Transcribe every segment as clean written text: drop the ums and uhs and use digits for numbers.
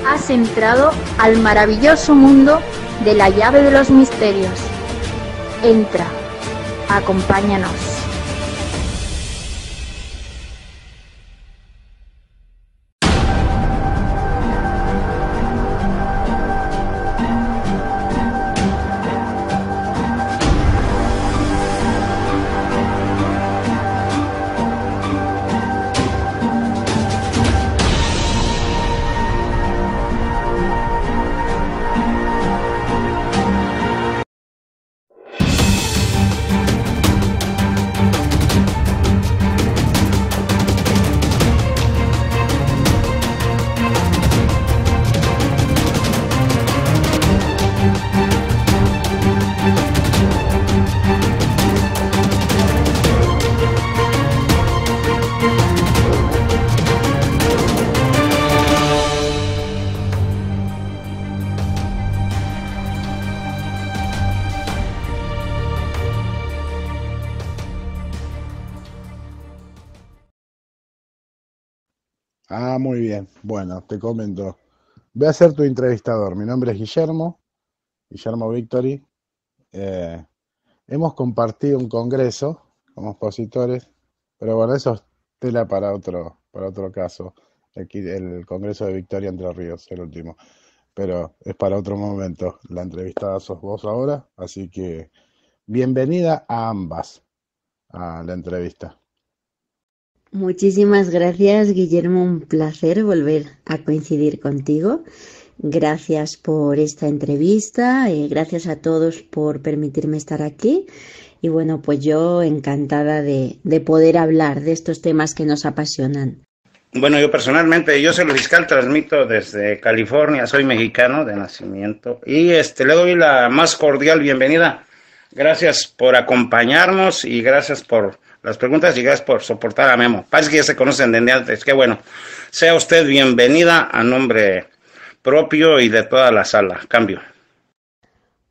Has entrado al maravilloso mundo de la llave de los misterios. Entra, acompáñanos. Ah, muy bien. Bueno, te comento. Voy a ser tu entrevistador. Mi nombre es Guillermo Victory. Eh, Hemos compartido un congreso como expositores, pero bueno, eso es tela para otro caso. Aquí, el Congreso de Victoria Entre Ríos, el último. Pero es para otro momento. La entrevistada sos vos ahora, así que bienvenida a ambas a la entrevista. Muchísimas gracias, Guillermo. Un placer volver a coincidir contigo. Gracias por esta entrevista. Gracias a todos por permitirme estar aquí. Y bueno, pues yo encantada de poder hablar de estos temas que nos apasionan. Bueno, yo personalmente, yo soy Luis Fiscal, transmito desde California, soy mexicano de nacimiento y le doy la más cordial bienvenida. Gracias por acompañarnos y gracias por las preguntas y gracias por soportar a Memo. Parece que ya se conocen desde antes, qué bueno. Sea usted bienvenida a nombre propio y de toda la sala. Cambio.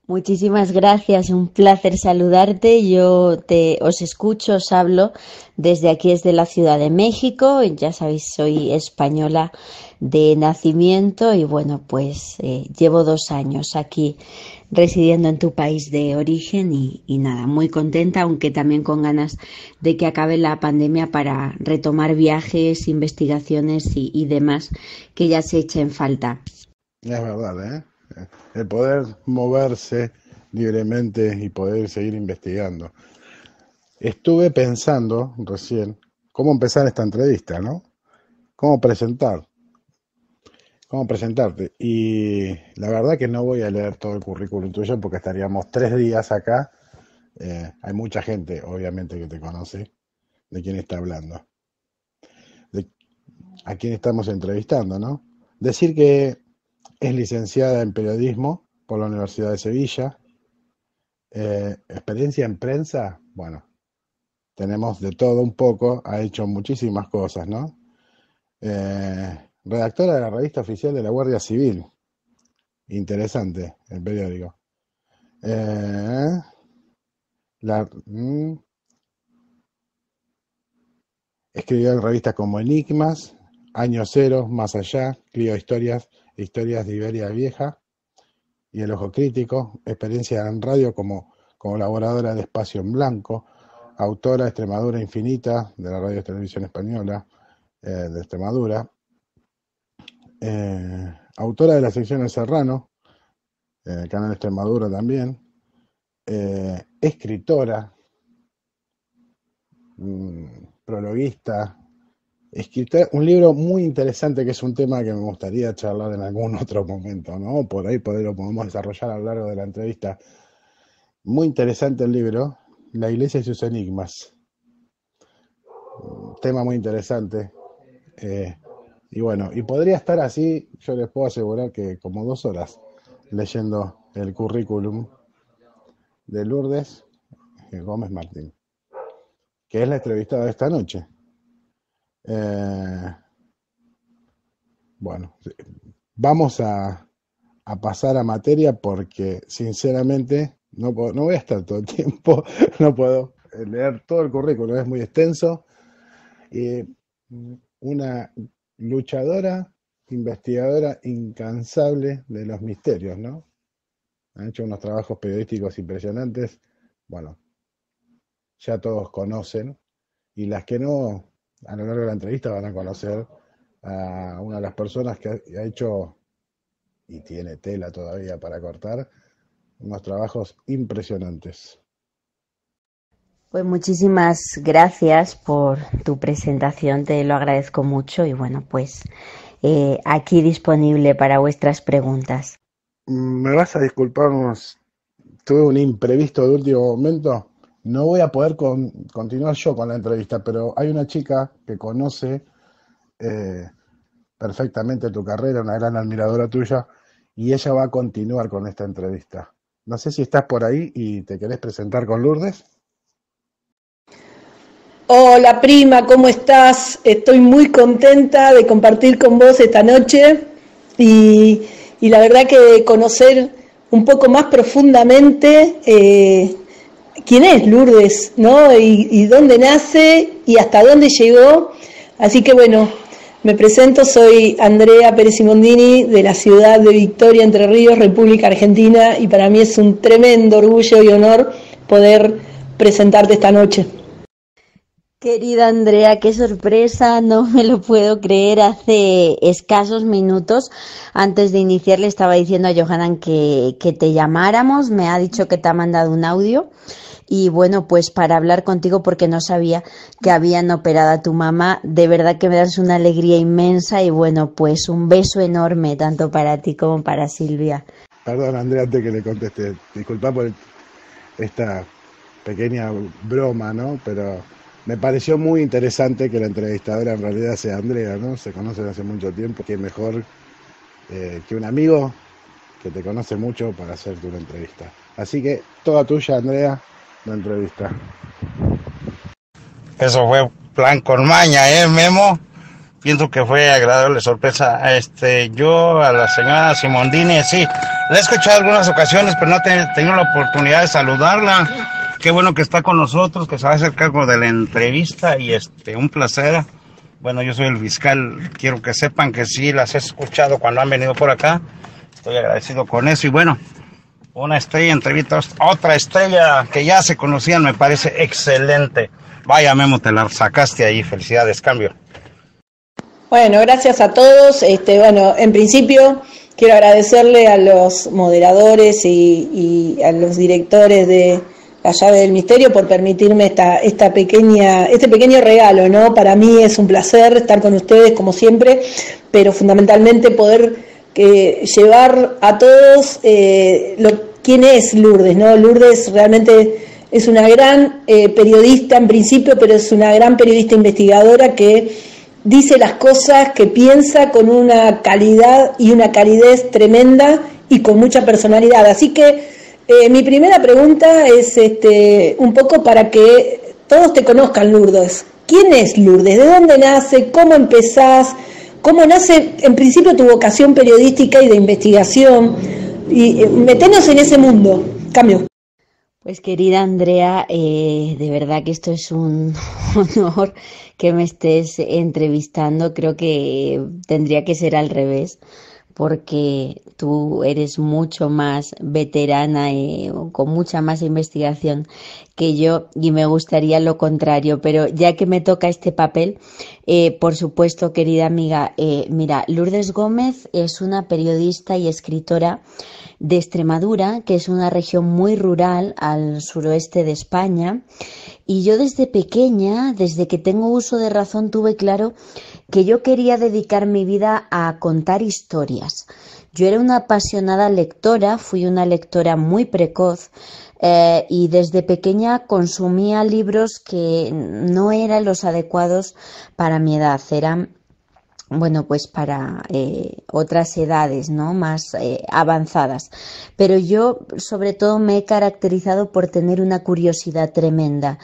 Muchísimas gracias, un placer saludarte. Os escucho, os hablo desde aquí, desde la Ciudad de México. Ya sabéis, soy española de nacimiento y bueno, pues llevo 2 años aquí residiendo en tu país de origen y nada, muy contenta, aunque también con ganas de que acabe la pandemia para retomar viajes, investigaciones y demás que ya se echen falta. Es verdad, ¿eh? El poder moverse libremente y poder seguir investigando. Estuve pensando recién cómo empezar esta entrevista, ¿no? Cómo presentarte. Y la verdad que no voy a leer todo el currículum tuyo porque estaríamos 3 días acá. Hay mucha gente, obviamente, que te conoce, de quién está hablando, de a quién estamos entrevistando, ¿no? Decir que es licenciada en periodismo por la Universidad de Sevilla. Experiencia en prensa, bueno, tenemos de todo un poco, ha hecho muchísimas cosas, ¿no? Redactora de la revista oficial de la Guardia Civil, interesante el periódico. Eh, la, mm, Escribió en revistas como Enigmas, Año Cero, Más Allá, Clio Historias, Historias de Iberia Vieja y El Ojo Crítico, experiencia en radio como colaboradora de Espacio en Blanco, autora de Extremadura Infinita, de la Radio y Televisión Española de Extremadura, autora de la sección El Serrano, Canal Extremadura también, escritora, prologuista, escritora, un libro muy interesante que es un tema que me gustaría charlar en algún otro momento, ¿no? Por ahí lo podemos desarrollar a lo largo de la entrevista. Muy interesante el libro, La Iglesia y sus enigmas. Tema muy interesante. Y bueno, y podría estar así, yo les puedo asegurar que como 2 horas leyendo el currículum de Lourdes Gómez Martín, que es la entrevistada de esta noche. Bueno, vamos a pasar a materia porque sinceramente no voy a estar todo el tiempo, no puedo leer todo el currículum, es muy extenso. Una luchadora investigadora incansable de los misterios, ¿no? Han hecho unos trabajos periodísticos impresionantes. Bueno, ya todos conocen, y las que no, a lo largo de la entrevista van a conocer a una de las personas que ha hecho, y tiene tela todavía para cortar, unos trabajos impresionantes. Pues muchísimas gracias por tu presentación, te lo agradezco mucho y bueno, pues aquí disponible para vuestras preguntas. Me vas a disculpar, tuve un imprevisto de último momento. No voy a poder continuar yo con la entrevista, pero hay una chica que conoce perfectamente tu carrera, una gran admiradora tuya, y ella va a continuar con esta entrevista. No sé si estás por ahí y te querés presentar con Lourdes. Hola prima, ¿cómo estás? Estoy muy contenta de compartir con vos esta noche y la verdad que conocer un poco más profundamente quién es Lourdes, ¿no? Y dónde nace y hasta dónde llegó. Así que bueno, me presento, soy Andrea Pérez Simondini de la ciudad de Victoria, Entre Ríos, República Argentina, y para mí es un tremendo orgullo y honor poder presentarte esta noche. Querida Andrea, qué sorpresa, no me lo puedo creer. Hace escasos minutos antes de iniciar le estaba diciendo a Johanan que te llamáramos, me ha dicho que te ha mandado un audio y bueno, pues para hablar contigo porque no sabía que habían operado a tu mamá, de verdad que me das una alegría inmensa y bueno, pues un beso enorme tanto para ti como para Silvia. Perdón Andrea, antes que le conteste, disculpa por esta pequeña broma, ¿no? Pero me pareció muy interesante que la entrevistadora en realidad sea Andrea, ¿no? Se conocen hace mucho tiempo, que mejor que un amigo que te conoce mucho para hacerte una entrevista. Así que toda tuya, Andrea, la entrevista. Eso fue plan con maña, Memo. Pienso que fue agradable sorpresa. Yo a la señora Simondini, sí, la he escuchado en algunas ocasiones, pero no he tenido la oportunidad de saludarla. Qué bueno que está con nosotros, que se va a hacer cargo de la entrevista y un placer. Bueno, yo soy el fiscal, quiero que sepan que sí las he escuchado cuando han venido por acá. Estoy agradecido con eso y bueno, una estrella entrevista, otra estrella que ya se conocían, me parece excelente. Vaya Memo, te la sacaste ahí, felicidades, cambio. Bueno, gracias a todos. Bueno, en principio quiero agradecerle a los moderadores y a los directores de La Llave del Misterio por permitirme este pequeño regalo, ¿no? Para mí es un placer estar con ustedes como siempre, pero fundamentalmente poder llevar a todos quién es Lourdes, ¿no? Lourdes realmente es una gran periodista en principio, pero es una gran periodista investigadora que dice las cosas, que piensa con una calidad y una calidez tremenda y con mucha personalidad. Así que mi primera pregunta es un poco para que todos te conozcan, Lourdes. ¿Quién es Lourdes? ¿De dónde nace? ¿Cómo empezás? ¿Cómo nace en principio tu vocación periodística y de investigación? Y metenos en ese mundo. Cambio. Pues querida Andrea, de verdad que esto es un honor que me estés entrevistando. Creo que tendría que ser al revés, porque tú eres mucho más veterana con mucha más investigación que yo y me gustaría lo contrario, pero ya que me toca este papel, por supuesto, querida amiga, mira, Lourdes Gómez es una periodista y escritora de Extremadura, que es una región muy rural al suroeste de España, y yo desde pequeña, desde que tengo uso de razón, tuve claro que yo quería dedicar mi vida a contar historias. Yo era una apasionada lectora, fui una lectora muy precoz y desde pequeña consumía libros que no eran los adecuados para mi edad, eran pues para otras edades, ¿no? Más avanzadas. Pero yo sobre todo me he caracterizado por tener una curiosidad tremenda.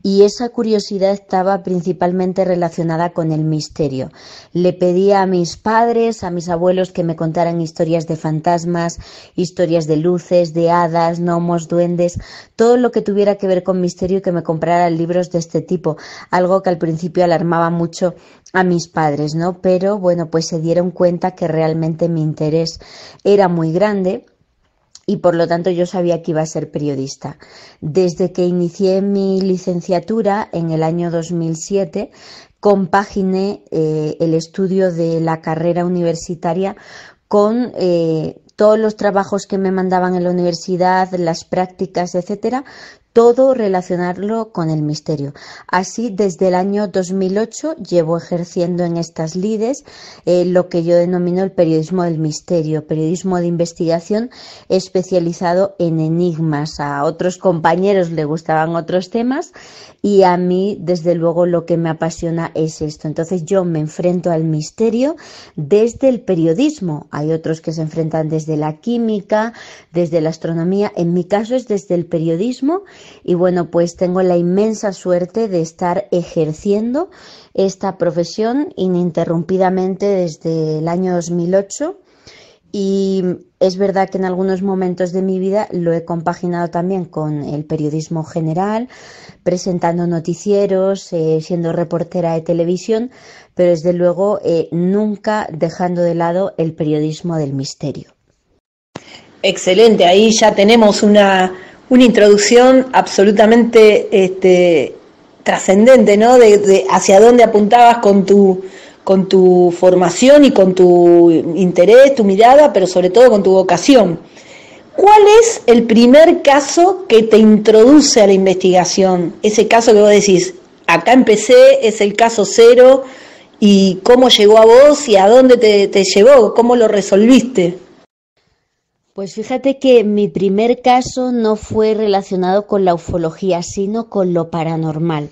Y esa curiosidad estaba principalmente relacionada con el misterio. Le pedía a mis padres, a mis abuelos que me contaran historias de fantasmas, historias de luces, de hadas, gnomos, duendes, todo lo que tuviera que ver con misterio y que me compraran libros de este tipo. Algo que al principio alarmaba mucho a mis padres, ¿no? Pero bueno, pues se dieron cuenta que realmente mi interés era muy grande y por lo tanto yo sabía que iba a ser periodista. Desde que inicié mi licenciatura en el año 2007, compaginé el estudio de la carrera universitaria con todos los trabajos que me mandaban en la universidad, las prácticas, etcétera, todo relacionarlo con el misterio. Así, desde el año 2008 llevo ejerciendo en estas lides lo que yo denomino el periodismo del misterio, periodismo de investigación especializado en enigmas. A otros compañeros les gustaban otros temas y a mí, desde luego, lo que me apasiona es esto. Entonces yo me enfrento al misterio desde el periodismo. Hay otros que se enfrentan desde la química, desde la astronomía. En mi caso es desde el periodismo y bueno, pues tengo la inmensa suerte de estar ejerciendo esta profesión ininterrumpidamente desde el año 2008. Y es verdad que en algunos momentos de mi vida lo he compaginado también con el periodismo general, presentando noticieros, siendo reportera de televisión, pero desde luego nunca dejando de lado el periodismo del misterio. Excelente, ahí ya tenemos una introducción absolutamente trascendente, ¿no? De hacia dónde apuntabas con tu formación y con tu interés, tu mirada, pero sobre todo con tu vocación. ¿Cuál es el primer caso que te introduce a la investigación? Ese caso que vos decís, acá empecé, es el caso cero, y cómo llegó a vos y a dónde te llevó, cómo lo resolviste. Pues fíjate que mi primer caso no fue relacionado con la ufología, sino con lo paranormal.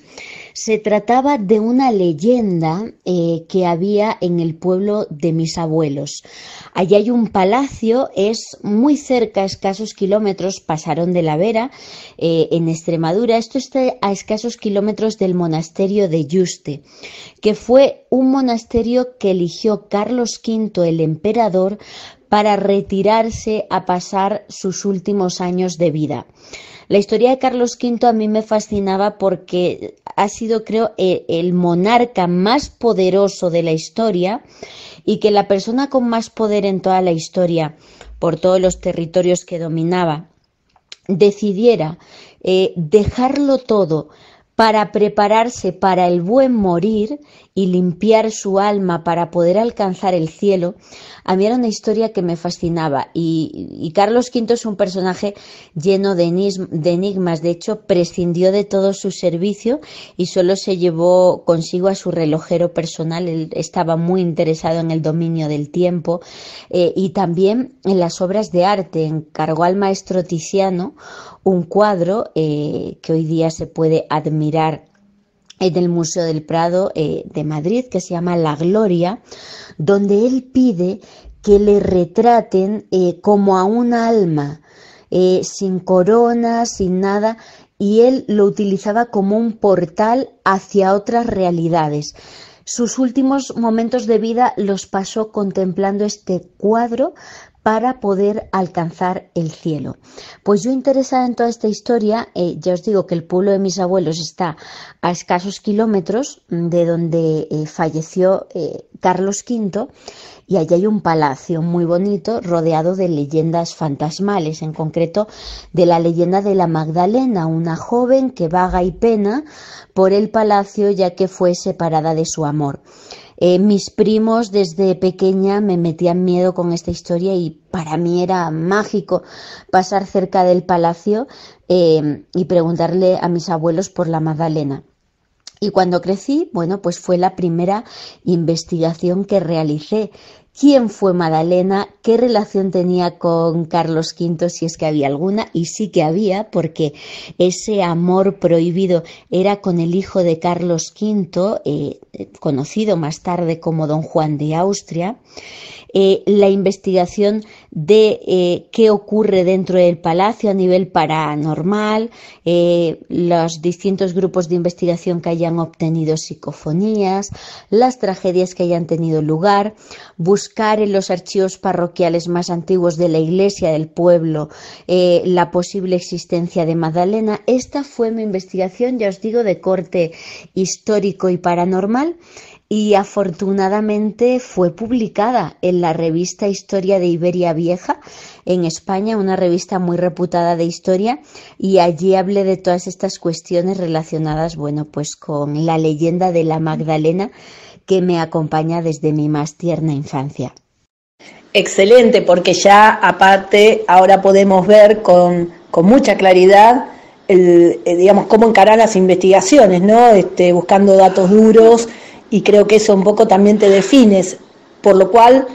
Se trataba de una leyenda que había en el pueblo de mis abuelos. Allí hay un palacio, es muy cerca, a escasos kilómetros, Pasarón de la Vera, en Extremadura. Esto está a escasos kilómetros del monasterio de Yuste, que fue un monasterio que eligió Carlos V, el emperador, para retirarse a pasar sus últimos años de vida. La historia de Carlos V a mí me fascinaba porque ha sido, creo, el monarca más poderoso de la historia y que la persona con más poder en toda la historia, por todos los territorios que dominaba, decidiera dejarlo todo para prepararse para el buen morir y limpiar su alma para poder alcanzar el cielo. A mí era una historia que me fascinaba y Carlos V es un personaje lleno de enigmas. De hecho, prescindió de todo su servicio y solo se llevó consigo a su relojero personal. Él estaba muy interesado en el dominio del tiempo y también en las obras de arte. Encargó al maestro Tiziano un cuadro que hoy día se puede admirar en el Museo del Prado de Madrid, que se llama La Gloria, donde él pide que le retraten como a un alma, sin corona, sin nada, y él lo utilizaba como un portal hacia otras realidades. Sus últimos momentos de vida los pasó contemplando este cuadro para poder alcanzar el cielo. Pues yo, interesada en toda esta historia, ya os digo que el pueblo de mis abuelos está a escasos kilómetros de donde falleció Carlos V, y allí hay un palacio muy bonito rodeado de leyendas fantasmales, en concreto de la leyenda de la Magdalena, una joven que vaga y pena por el palacio ya que fue separada de su amor. Mis primos desde pequeña me metían miedo con esta historia y para mí era mágico pasar cerca del palacio y preguntarle a mis abuelos por la Magdalena. Y cuando crecí, bueno, pues fue la primera investigación que realicé. ¿Quién fue Magdalena? ¿Qué relación tenía con Carlos V? Si es que había alguna, y sí que había, porque ese amor prohibido era con el hijo de Carlos V, conocido más tarde como Don Juan de Austria. La investigación de qué ocurre dentro del palacio a nivel paranormal, los distintos grupos de investigación que hayan obtenido psicofonías, las tragedias que hayan tenido lugar, buscar en los archivos parroquiales más antiguos de la iglesia del pueblo la posible existencia de Magdalena. Esta fue mi investigación, ya os digo, de corte histórico y paranormal. y afortunadamente fue publicada en la revista Historia de Iberia Vieja en España, una revista muy reputada de historia, y allí hablé de todas estas cuestiones relacionadas, bueno, pues con la leyenda de la Magdalena que me acompaña desde mi más tierna infancia. Excelente, porque ya aparte ahora podemos ver con mucha claridad digamos, cómo encarar las investigaciones, ¿no? Buscando datos duros, y creo que eso un poco también te defines, por lo cual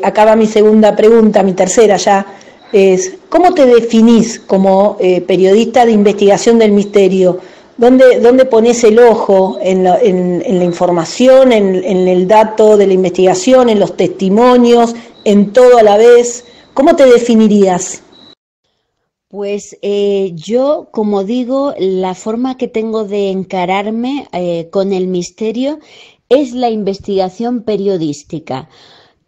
acaba mi segunda pregunta, mi tercera ya, es ¿cómo te definís como periodista de investigación del misterio? ¿Dónde pones el ojo en la información, en el dato de la investigación, en los testimonios, en todo a la vez? ¿Cómo te definirías? Pues yo, como digo, la forma que tengo de encararme con el misterio es la investigación periodística.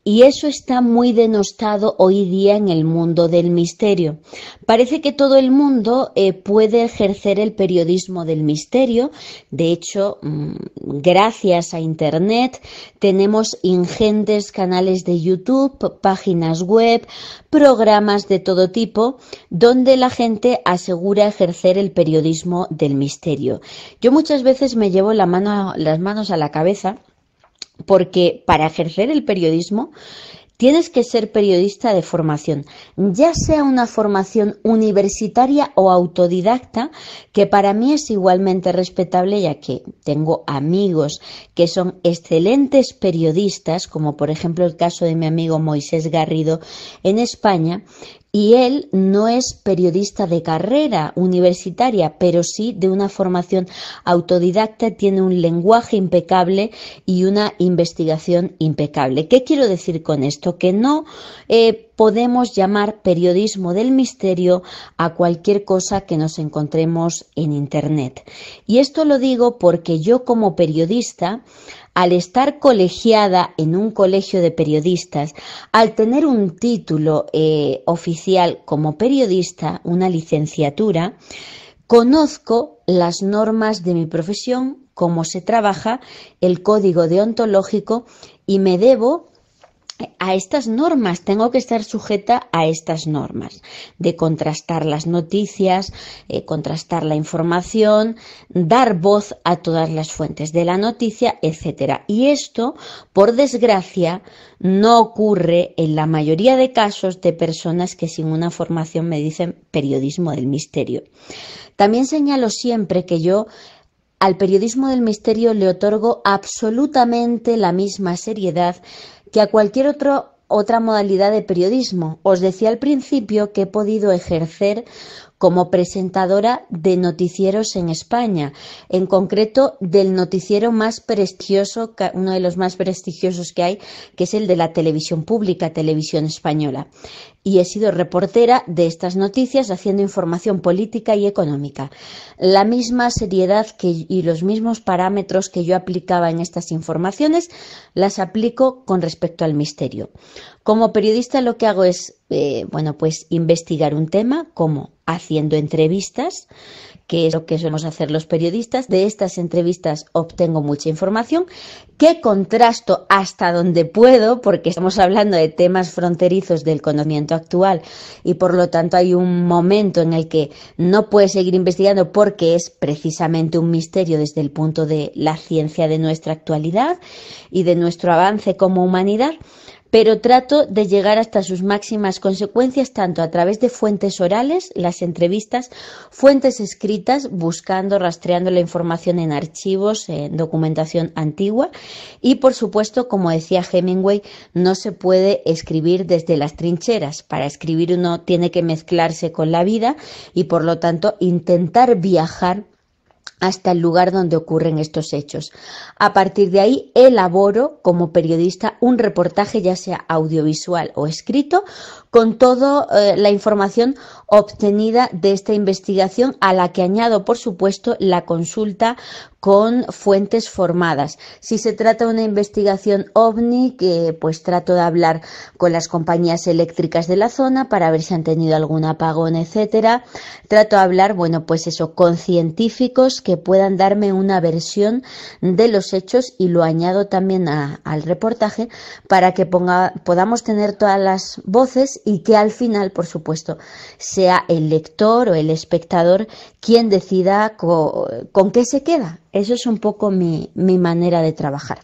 Y eso está muy denostado hoy día en el mundo del misterio. Parece que todo el mundo puede ejercer el periodismo del misterio. De hecho, gracias a Internet tenemos ingentes canales de YouTube, páginas web, programas de todo tipo, donde la gente asegura ejercer el periodismo del misterio. Yo muchas veces me llevo las manos a la cabeza, porque para ejercer el periodismo tienes que ser periodista de formación, ya sea una formación universitaria o autodidacta, que para mí es igualmente respetable, ya que tengo amigos que son excelentes periodistas, como por ejemplo el caso de mi amigo Moisés Garrido en España, y él no es periodista de carrera universitaria, pero sí de una formación autodidacta, tiene un lenguaje impecable y una investigación impecable. ¿Qué quiero decir con esto? Que no podemos llamar periodismo del misterio a cualquier cosa que nos encontremos en Internet. Y esto lo digo porque yo, como periodista, al estar colegiada en un colegio de periodistas, al tener un título oficial como periodista, una licenciatura, conozco las normas de mi profesión, cómo se trabaja, el código deontológico, y me debo a estas normas, tengo que estar sujeta a estas normas de contrastar las noticias, contrastar la información, dar voz a todas las fuentes de la noticia, etcétera. Y esto, por desgracia, no ocurre en la mayoría de casos de personas que sin una formación me dicen periodismo del misterio. También señalo siempre que yo al periodismo del misterio le otorgo absolutamente la misma seriedad que a cualquier otra modalidad de periodismo. Os decía al principio que he podido ejercer como presentadora de noticieros en España, en concreto del noticiero más prestigioso, uno de los más prestigiosos que hay, que es el de la televisión pública, Televisión Española. Y he sido reportera de estas noticias haciendo información política y económica. La misma seriedad y los mismos parámetros que yo aplicaba en estas informaciones las aplico con respecto al misterio. Como periodista lo que hago es, pues investigar un tema, como haciendo entrevistas, que es lo que solemos hacer los periodistas. De estas entrevistas obtengo mucha información que contrasto hasta donde puedo, porque estamos hablando de temas fronterizos del conocimiento actual y por lo tanto hay un momento en el que no puedes seguir investigando porque es precisamente un misterio desde el punto de la ciencia de nuestra actualidad y de nuestro avance como humanidad. Pero trato de llegar hasta sus máximas consecuencias, tanto a través de fuentes orales, las entrevistas, fuentes escritas, buscando, rastreando la información en archivos, en documentación antigua, y por supuesto, como decía Hemingway, no se puede escribir desde las trincheras. Para escribir uno tiene que mezclarse con la vida y por lo tanto intentar viajar hasta el lugar donde ocurren estos hechos. A partir de ahí elaboro como periodista un reportaje, ya sea audiovisual o escrito, con toda la información obtenida de esta investigación, a la que añado, por supuesto, la consulta con fuentes formadas. Si se trata de una investigación OVNI, que pues trato de hablar con las compañías eléctricas de la zona para ver si han tenido algún apagón, etcétera. Trato de hablar, bueno, pues eso, con científicos que puedan darme una versión de los hechos, y lo añado también al reportaje para que podamos tener todas las voces y que al final, por supuesto, sea el lector o el espectador quien decida con qué se queda. Eso es un poco mi manera de trabajar.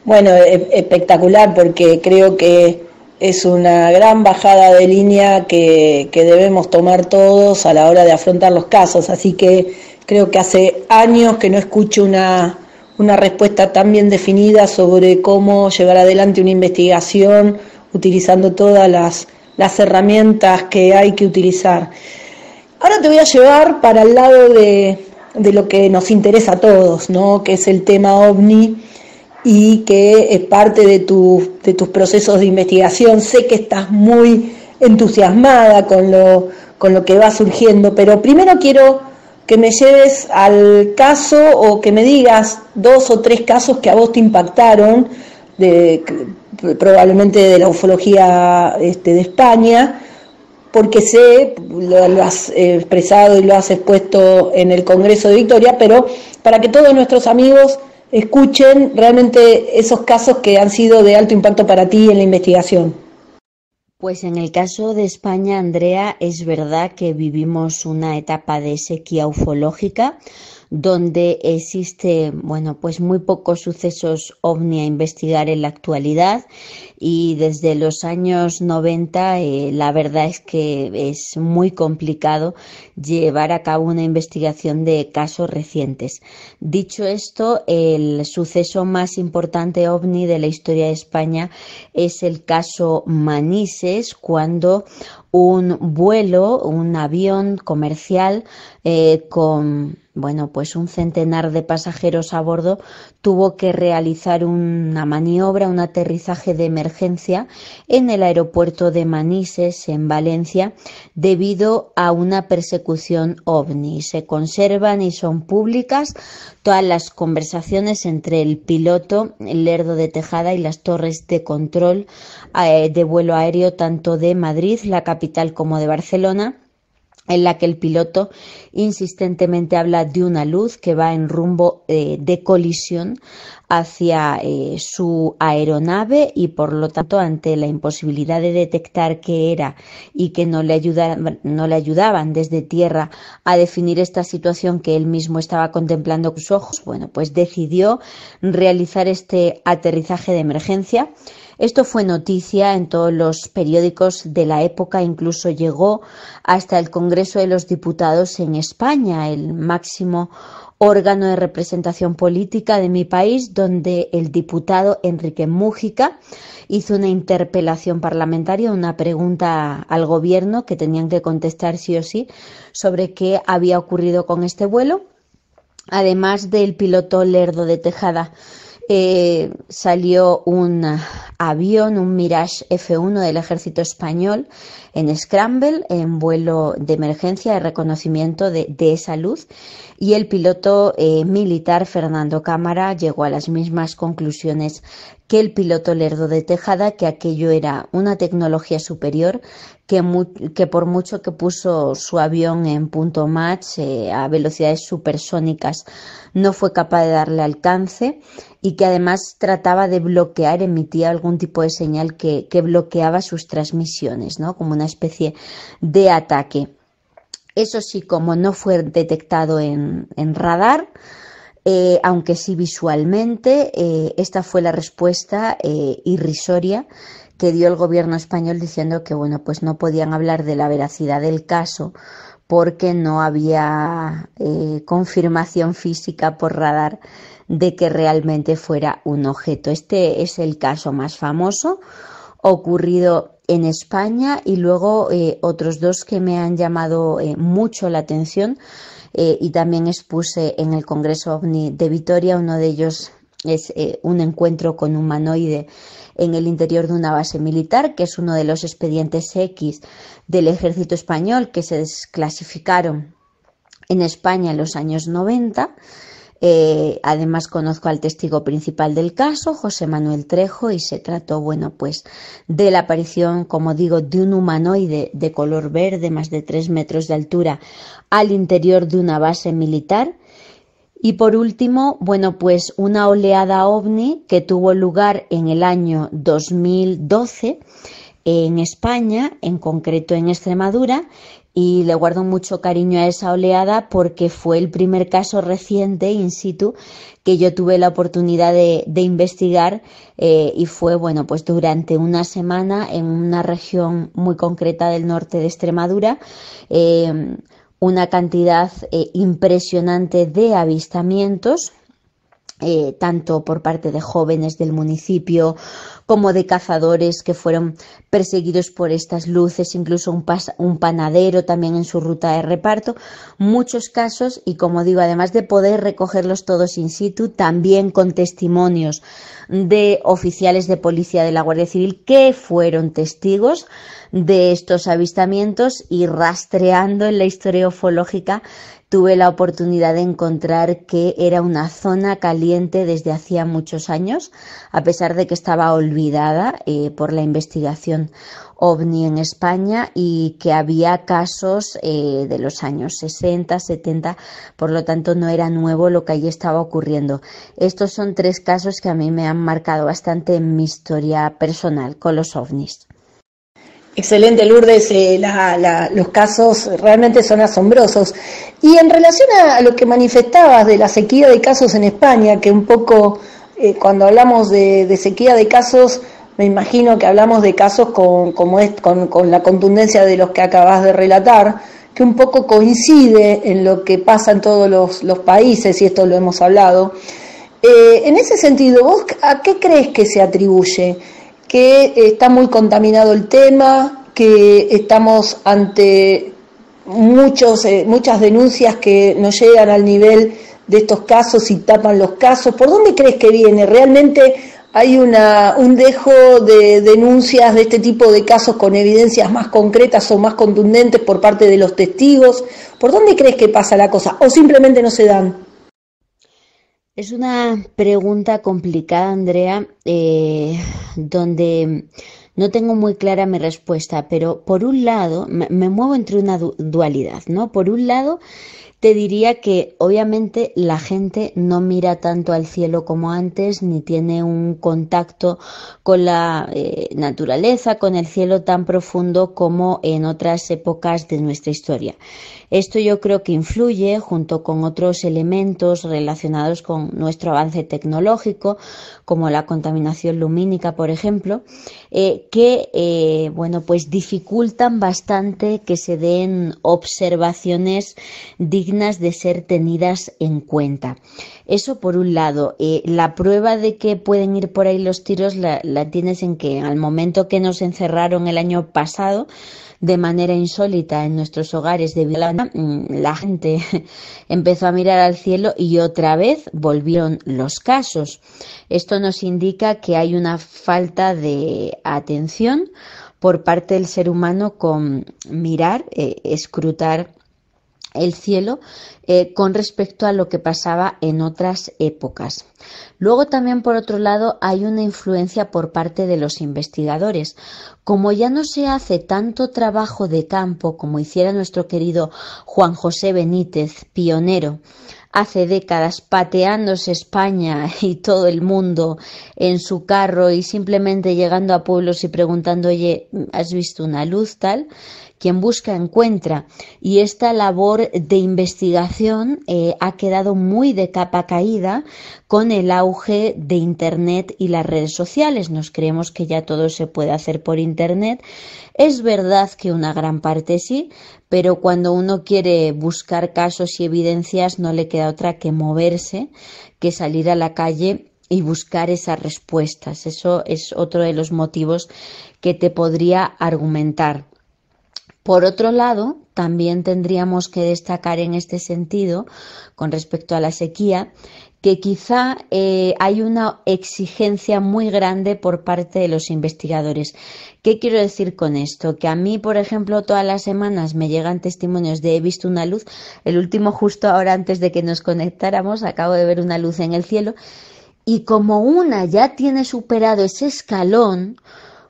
Bueno, espectacular, porque creo que es una gran bajada de línea que debemos tomar todos a la hora de afrontar los casos. Así que creo que hace años que no escucho una respuesta tan bien definida sobre cómo llevar adelante una investigación utilizando todas las herramientas que hay que utilizar. Ahora te voy a llevar para el lado de lo que nos interesa a todos, ¿no? Que es el tema OVNI, y que es parte de tus procesos de investigación. Sé que estás muy entusiasmada con lo que va surgiendo, pero primero quiero que me lleves al caso, o que me digas 2 o 3 casos que a vos te impactaron, probablemente de la ufología de España, porque sé, lo has expresado y lo has expuesto en el Congreso de Victoria, pero para que todos nuestros amigos escuchen realmente esos casos que han sido de alto impacto para ti en la investigación. Pues en el caso de España, Andrea, es verdad que vivimos una etapa de sequía ufológica, donde existe, bueno, pues muy pocos sucesos OVNI a investigar en la actualidad, y desde los años 90 la verdad es que es muy complicado llevar a cabo una investigación de casos recientes. Dicho esto, el suceso más importante OVNI de la historia de España es el caso Manises, cuando un vuelo, un avión comercial con, bueno, pues un centenar de pasajeros a bordo, tuvo que realizar una maniobra, un aterrizaje de emergencia en el aeropuerto de Manises, en Valencia, debido a una persecución OVNI. Se conservan y son públicas todas las conversaciones entre el piloto, Lerdo de Tejada, y las torres de control de vuelo aéreo tanto de Madrid, la capital, como de Barcelona, en la que el piloto insistentemente habla de una luz que va en rumbo de colisión hacia su aeronave, y por lo tanto, ante la imposibilidad de detectar qué era y que no le ayudaban desde tierra a definir esta situación que él mismo estaba contemplando con sus ojos, bueno, pues decidió realizar este aterrizaje de emergencia. Esto fue noticia en todos los periódicos de la época, incluso llegó hasta el Congreso de los Diputados en España, el máximo órgano de representación política de mi país, donde el diputado Enrique Múgica hizo una interpelación parlamentaria, una pregunta al gobierno que tenían que contestar sí o sí sobre qué había ocurrido con este vuelo. Además del piloto Lerdo de Tejada, salió un avión, un Mirage F1 del Ejército Español en Scramble, en vuelo de emergencia de reconocimiento de esa luz, y el piloto militar Fernando Cámara llegó a las mismas conclusiones que el piloto Lerdo de Tejada, que aquello era una tecnología superior, que por mucho que puso su avión en punto Mach a velocidades supersónicas, no fue capaz de darle alcance, y que además trataba de bloquear, emitía algún tipo de señal que bloqueaba sus transmisiones, ¿no? Como una especie de ataque. Eso sí, como no fue detectado en radar, aunque sí visualmente, esta fue la respuesta irrisoria que dio el gobierno español, diciendo que, bueno, pues no podían hablar de la veracidad del caso porque no había confirmación física por radar de que realmente fuera un objeto. Este es el caso más famoso ocurrido en España, y luego otros dos que me han llamado mucho la atención y también expuse en el Congreso OVNI de Vitoria. Uno de ellos es un encuentro con humanoide en el interior de una base militar, que es uno de los expedientes X del ejército español que se desclasificaron en España en los años 90. Además conozco al testigo principal del caso, José Manuel Trejo, y se trató, bueno, pues de la aparición, como digo, de un humanoide de color verde, más de 3 metros de altura, al interior de una base militar. Y por último, bueno, pues una oleada ovni que tuvo lugar en el año 2012 en España, en concreto en Extremadura, y le guardo mucho cariño a esa oleada porque fue el primer caso reciente in situ que yo tuve la oportunidad de investigar, y fue, bueno, pues durante una semana en una región muy concreta del norte de Extremadura, una cantidad impresionante de avistamientos, tanto por parte de jóvenes del municipio como de cazadores que fueron perseguidos por estas luces, incluso un panadero también en su ruta de reparto, muchos casos, y como digo, además de poder recogerlos todos in situ, también con testimonios de oficiales de policía de la Guardia Civil que fueron testigos de estos avistamientos, y rastreando en la historia ufológica tuve la oportunidad de encontrar que era una zona caliente desde hacía muchos años, a pesar de que estaba olvidada por la investigación ovni en España, y que había casos de los años 60, 70, por lo tanto no era nuevo lo que allí estaba ocurriendo. Estos son 3 casos que a mí me han marcado bastante en mi historia personal con los ovnis. Excelente, Lourdes, los casos realmente son asombrosos. Y en relación a lo que manifestabas de la sequía de casos en España, que un poco cuando hablamos de sequía de casos, me imagino que hablamos de casos con la contundencia de los que acabas de relatar, que un poco coincide en lo que pasa en todos los países, y esto lo hemos hablado. En ese sentido, ¿vos a qué crees que se atribuye? ¿Que está muy contaminado el tema, que estamos ante muchas denuncias que no llegan al nivel de estos casos y tapan los casos? ¿Por dónde crees que viene? ¿Realmente hay un dejo de denuncias de este tipo de casos con evidencias más concretas o más contundentes por parte de los testigos? ¿Por dónde crees que pasa la cosa? ¿O simplemente no se dan? Es una pregunta complicada, Andrea, donde no tengo muy clara mi respuesta, pero por un lado me muevo entre una dualidad, ¿no? Por un lado, te diría que obviamente la gente no mira tanto al cielo como antes, ni tiene un contacto con la naturaleza, con el cielo tan profundo como en otras épocas de nuestra historia. Esto yo creo que influye, junto con otros elementos relacionados con nuestro avance tecnológico, como la contaminación lumínica, por ejemplo, que bueno, pues dificultan bastante que se den observaciones dignas de ser tenidas en cuenta. Eso por un lado. La prueba de que pueden ir por ahí los tiros la tienes en que al momento que nos encerraron el año pasado de manera insólita en nuestros hogares de Vilana, la gente empezó a mirar al cielo y otra vez volvieron los casos. Esto nos indica que hay una falta de atención por parte del ser humano con mirar, escrutar el cielo con respecto a lo que pasaba en otras épocas. Luego también, por otro lado, hay una influencia por parte de los investigadores. Como ya no se hace tanto trabajo de campo como hiciera nuestro querido Juan José Benítez, pionero, hace décadas, pateándose España y todo el mundo en su carro y simplemente llegando a pueblos y preguntando, oye, ¿has visto una luz tal? Quien busca encuentra, y esta labor de investigación ha quedado muy de capa caída con el auge de Internet y las redes sociales. Nos creemos que ya todo se puede hacer por Internet. Es verdad que una gran parte sí, pero cuando uno quiere buscar casos y evidencias no le queda otra que moverse, que salir a la calle y buscar esas respuestas. Eso es otro de los motivos que te podría argumentar. Por otro lado, también tendríamos que destacar en este sentido, con respecto a la sequía, que quizá hay una exigencia muy grande por parte de los investigadores. ¿Qué quiero decir con esto? Que a mí, por ejemplo, todas las semanas me llegan testimonios de he visto una luz. El último, justo ahora antes de que nos conectáramos, acabo de ver una luz en el cielo. Y como una ya tiene superado ese escalón,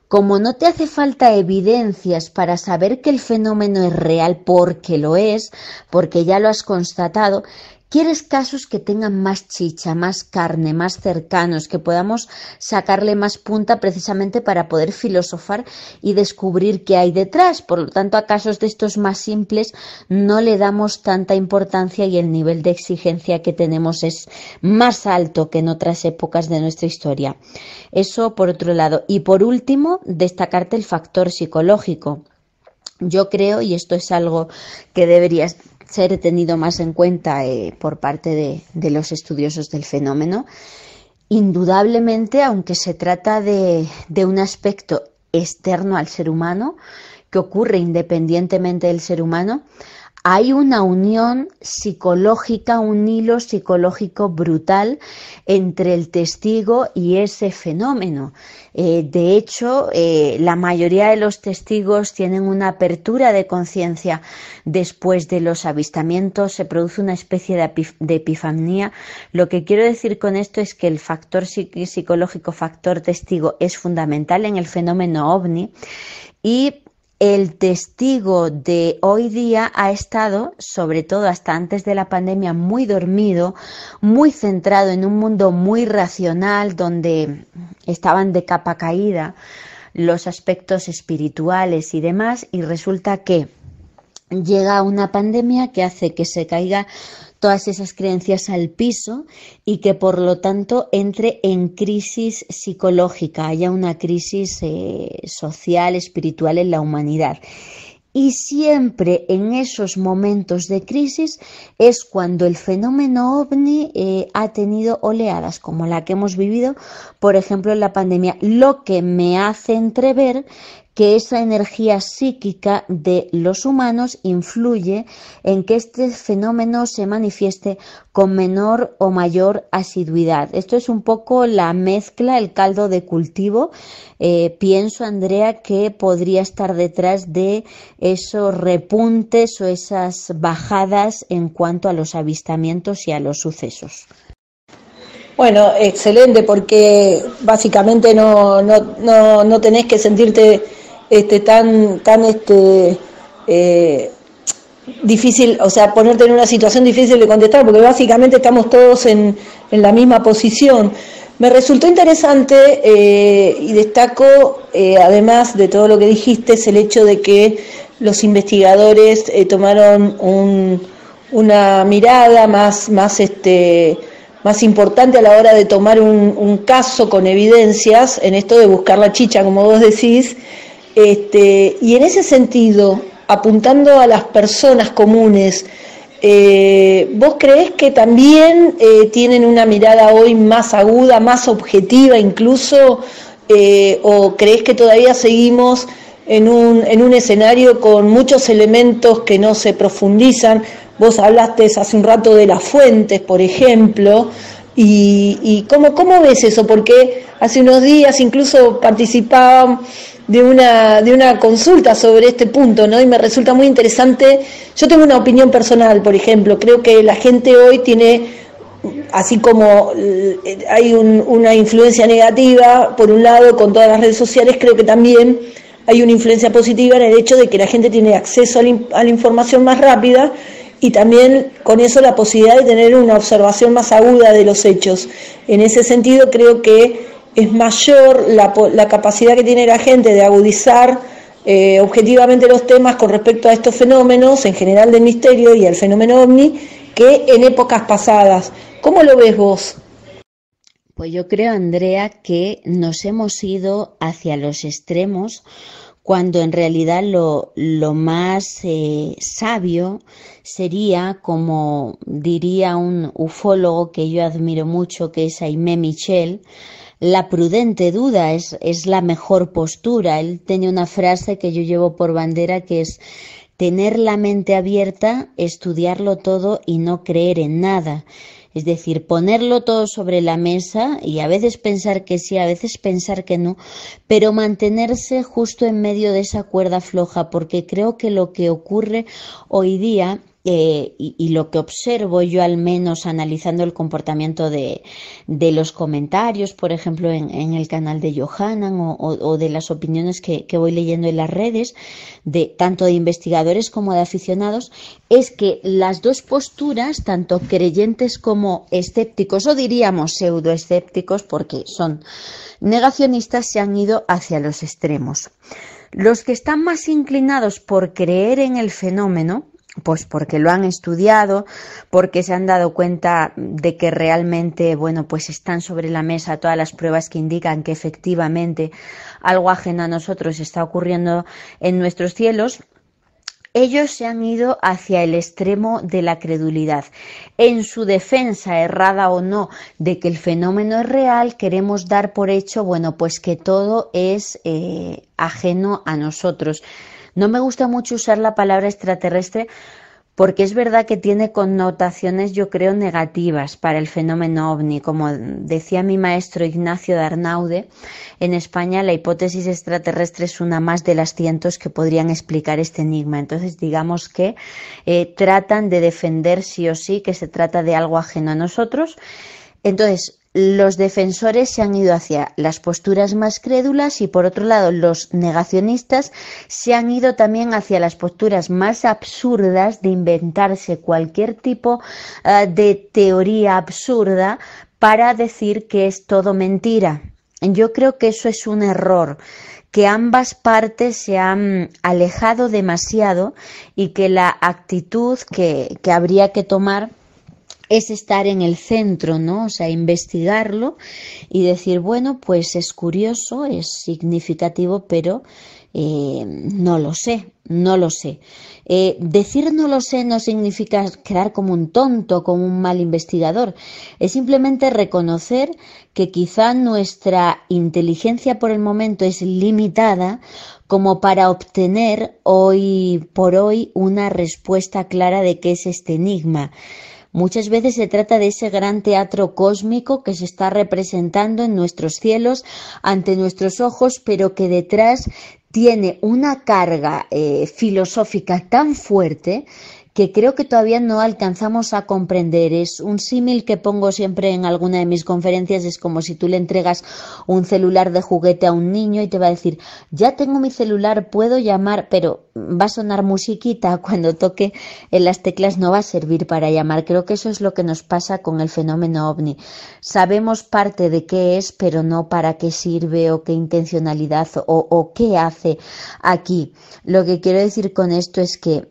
como no te hace falta evidencias para saber que el fenómeno es real porque lo es, porque ya lo has constatado, quieres casos que tengan más chicha, más carne, más cercanos, que podamos sacarle más punta precisamente para poder filosofar y descubrir qué hay detrás. Por lo tanto, a casos de estos más simples no le damos tanta importancia y el nivel de exigencia que tenemos es más alto que en otras épocas de nuestra historia. Eso por otro lado. Y por último, destacarte el factor psicológico. Yo creo, y esto es algo que debería ser tenido más en cuenta por parte de los estudiosos del fenómeno, indudablemente, aunque se trata de un aspecto externo al ser humano, que ocurre independientemente del ser humano, hay una unión psicológica, un hilo psicológico brutal entre el testigo y ese fenómeno. De hecho, la mayoría de los testigos tienen una apertura de conciencia después de los avistamientos, se produce una especie de epifanía. Lo que quiero decir con esto es que el factor psicológico, factor testigo, es fundamental en el fenómeno ovni y el testigo de hoy día ha estado, sobre todo hasta antes de la pandemia, muy dormido, muy centrado en un mundo muy racional, donde estaban de capa caída los aspectos espirituales y demás, y resulta que llega una pandemia que hace que se caiga todas esas creencias al piso y que por lo tanto entre en crisis psicológica, haya una crisis social, espiritual en la humanidad. Y siempre en esos momentos de crisis es cuando el fenómeno ovni ha tenido oleadas como la que hemos vivido, por ejemplo, en la pandemia, lo que me hace entrever que esa energía psíquica de los humanos influye en que este fenómeno se manifieste con menor o mayor asiduidad. Esto es un poco la mezcla, el caldo de cultivo. Pienso, Andrea, que podría estar detrás de esos repuntes o esas bajadas en cuanto a los avistamientos y a los sucesos. Bueno, excelente, porque básicamente no tenés que sentirte tan difícil, o sea, ponerte en una situación difícil de contestar, porque básicamente estamos todos en la misma posición. Me resultó interesante y destaco, además de todo lo que dijiste, es el hecho de que los investigadores tomaron una mirada más importante a la hora de tomar un caso con evidencias, en esto de buscar la chicha, como vos decís, y en ese sentido, apuntando a las personas comunes, ¿vos creés que también tienen una mirada hoy más aguda, más objetiva incluso, o creés que todavía seguimos en un escenario con muchos elementos que no se profundizan? Vos hablaste hace un rato de las fuentes, por ejemplo, y ¿cómo ves eso? Porque hace unos días incluso participaban de una consulta sobre este punto, ¿no? Y me resulta muy interesante. Yo tengo una opinión personal, por ejemplo, creo que la gente hoy tiene, así como hay una influencia negativa, por un lado, con todas las redes sociales, creo que también hay una influencia positiva en el hecho de que la gente tiene acceso a la información más rápida y también con eso la posibilidad de tener una observación más aguda de los hechos. En ese sentido creo que es mayor la capacidad que tiene la gente de agudizar objetivamente los temas con respecto a estos fenómenos, en general del misterio y al fenómeno ovni, que en épocas pasadas. ¿Cómo lo ves vos? Pues yo creo, Andrea, que nos hemos ido hacia los extremos cuando en realidad lo más sabio sería, como diría un ufólogo que yo admiro mucho, que es Aimé Michel, la prudente duda es la mejor postura. Él tenía una frase que yo llevo por bandera que es tener la mente abierta, estudiarlo todo y no creer en nada. Es decir, ponerlo todo sobre la mesa y a veces pensar que sí, a veces pensar que no, pero mantenerse justo en medio de esa cuerda floja, porque creo que lo que ocurre hoy día, y lo que observo yo al menos analizando el comportamiento de los comentarios, por ejemplo en el canal de Johanan o de las opiniones que voy leyendo en las redes, tanto de investigadores como de aficionados, es que las dos posturas, tanto creyentes como escépticos, o diríamos pseudoescépticos porque son negacionistas, se han ido hacia los extremos. Los que están más inclinados por creer en el fenómeno, pues porque lo han estudiado, porque se han dado cuenta de que realmente, bueno, pues están sobre la mesa todas las pruebas que indican que efectivamente algo ajeno a nosotros está ocurriendo en nuestros cielos. Ellos se han ido hacia el extremo de la credulidad. En su defensa, errada o no, de que el fenómeno es real, queremos dar por hecho, bueno, pues que todo es ajeno a nosotros. No me gusta mucho usar la palabra extraterrestre porque es verdad que tiene connotaciones, yo creo, negativas para el fenómeno ovni. Como decía mi maestro Ignacio de Arnaude, en España la hipótesis extraterrestre es una más de las cientos que podrían explicar este enigma. Entonces, digamos que tratan de defender sí o sí que se trata de algo ajeno a nosotros. Entonces, los defensores se han ido hacia las posturas más crédulas y, por otro lado, los negacionistas se han ido también hacia las posturas más absurdas de inventarse cualquier tipo de teoría absurda para decir que es todo mentira. Yo creo que eso es un error, que ambas partes se han alejado demasiado y que la actitud que habría que tomar es estar en el centro, ¿no? O sea, investigarlo y decir, bueno, pues es curioso, es significativo, pero no lo sé. Decir no lo sé no significa quedar como un tonto, como un mal investigador. Es simplemente reconocer que quizá nuestra inteligencia por el momento es limitada como para obtener hoy por hoy una respuesta clara de qué es este enigma. Muchas veces se trata de ese gran teatro cósmico que se está representando en nuestros cielos, ante nuestros ojos, pero que detrás tiene una carga filosófica tan fuerte que creo que todavía no alcanzamos a comprender. Es un símil que pongo siempre en alguna de mis conferencias, es como si tú le entregas un celular de juguete a un niño y te va a decir, ya tengo mi celular, puedo llamar, pero va a sonar musiquita, cuando toque en las teclas no va a servir para llamar. Creo que eso es lo que nos pasa con el fenómeno ovni. Sabemos parte de qué es, pero no para qué sirve o qué intencionalidad o qué hace aquí. Lo que quiero decir con esto es que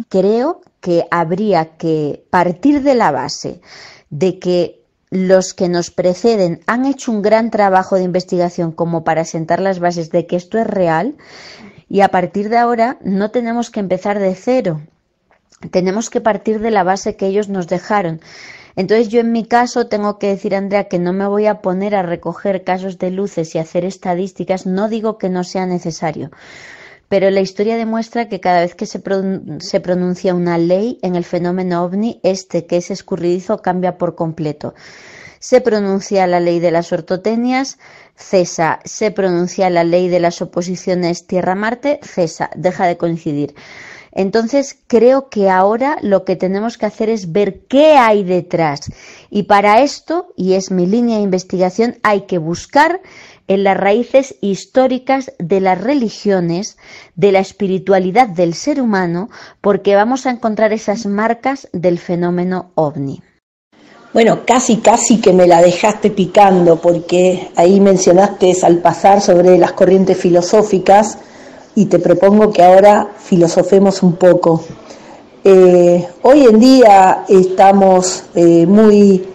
creo que habría que partir de la base de que los que nos preceden han hecho un gran trabajo de investigación como para sentar las bases de que esto es real, y a partir de ahora no tenemos que empezar de cero, tenemos que partir de la base que ellos nos dejaron. Entonces yo en mi caso tengo que decir, Andrea, que no me voy a poner a recoger casos de luces y hacer estadísticas. No digo que no sea necesario, pero la historia demuestra que cada vez que se pronuncia una ley en el fenómeno ovni, que es escurridizo, cambia por completo. Se pronuncia la ley de las ortotenias, cesa. Se pronuncia la ley de las oposiciones Tierra-Marte, cesa, deja de coincidir. Entonces creo que ahora lo que tenemos que hacer es ver qué hay detrás. Y para esto, y es mi línea de investigación, hay que buscar en las raíces históricas de las religiones, de la espiritualidad del ser humano, porque vamos a encontrar esas marcas del fenómeno ovni. Bueno, casi que me la dejaste picando, porque ahí mencionaste al pasar sobre las corrientes filosóficas y te propongo que ahora filosofemos un poco. Hoy en día estamos muy...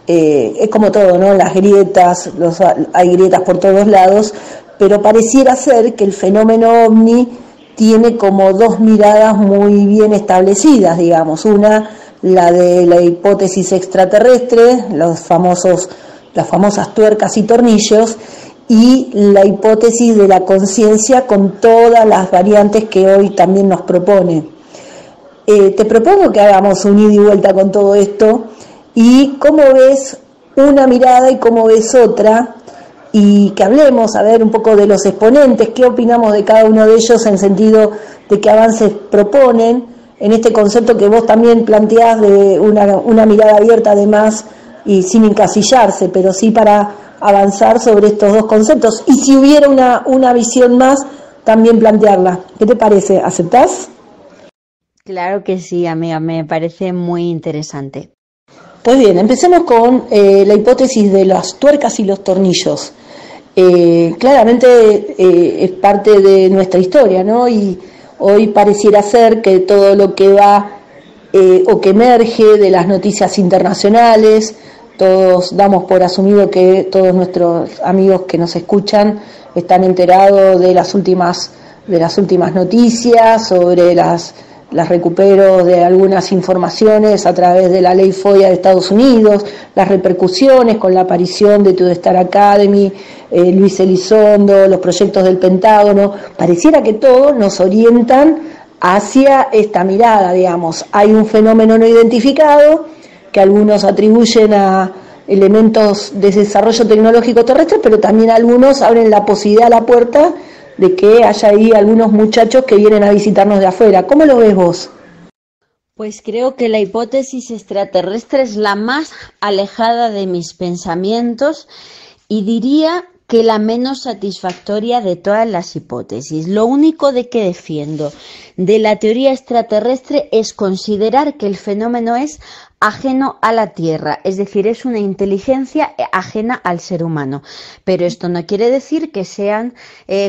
es como todo, ¿no? Las grietas, hay grietas por todos lados, pero pareciera ser que el fenómeno ovni tiene como dos miradas muy bien establecidas, digamos. Una, la de la hipótesis extraterrestre, las famosas tuercas y tornillos, y la hipótesis de la conciencia con todas las variantes que hoy también nos propone. Te propongo que hagamos un ida y vuelta con todo esto y cómo ves una mirada y cómo ves otra, y que hablemos, a ver, un poco de los exponentes, qué opinamos de cada uno de ellos en sentido de qué avances proponen en este concepto que vos también planteás de una mirada abierta además y sin encasillarse, pero sí para avanzar sobre estos dos conceptos. Y si hubiera una visión más, también plantearla. ¿Qué te parece? ¿Aceptás? Claro que sí, amiga, me parece muy interesante. Pues bien, empecemos con la hipótesis de las tuercas y los tornillos. Claramente es parte de nuestra historia, ¿no? Y hoy pareciera ser que todo lo que va o que emerge de las noticias internacionales, todos damos por asumido que todos nuestros amigos que nos escuchan están enterados de las últimas noticias sobre las recupero de algunas informaciones a través de la ley FOIA de Estados Unidos, las repercusiones con la aparición de To Star Academy, Luis Elizondo, los proyectos del Pentágono. Pareciera que todos nos orientan hacia esta mirada, digamos. Hay un fenómeno no identificado que algunos atribuyen a elementos de desarrollo tecnológico terrestre, pero también algunos abren la posibilidad a la puerta de que haya ahí algunos muchachos que vienen a visitarnos de afuera. ¿Cómo lo ves vos? Pues creo que la hipótesis extraterrestre es la más alejada de mis pensamientos y diría que la menos satisfactoria de todas las hipótesis. Lo único de que defiendo de la teoría extraterrestre es considerar que el fenómeno es ajeno a la Tierra, es decir, es una inteligencia ajena al ser humano. Pero esto no quiere decir que sean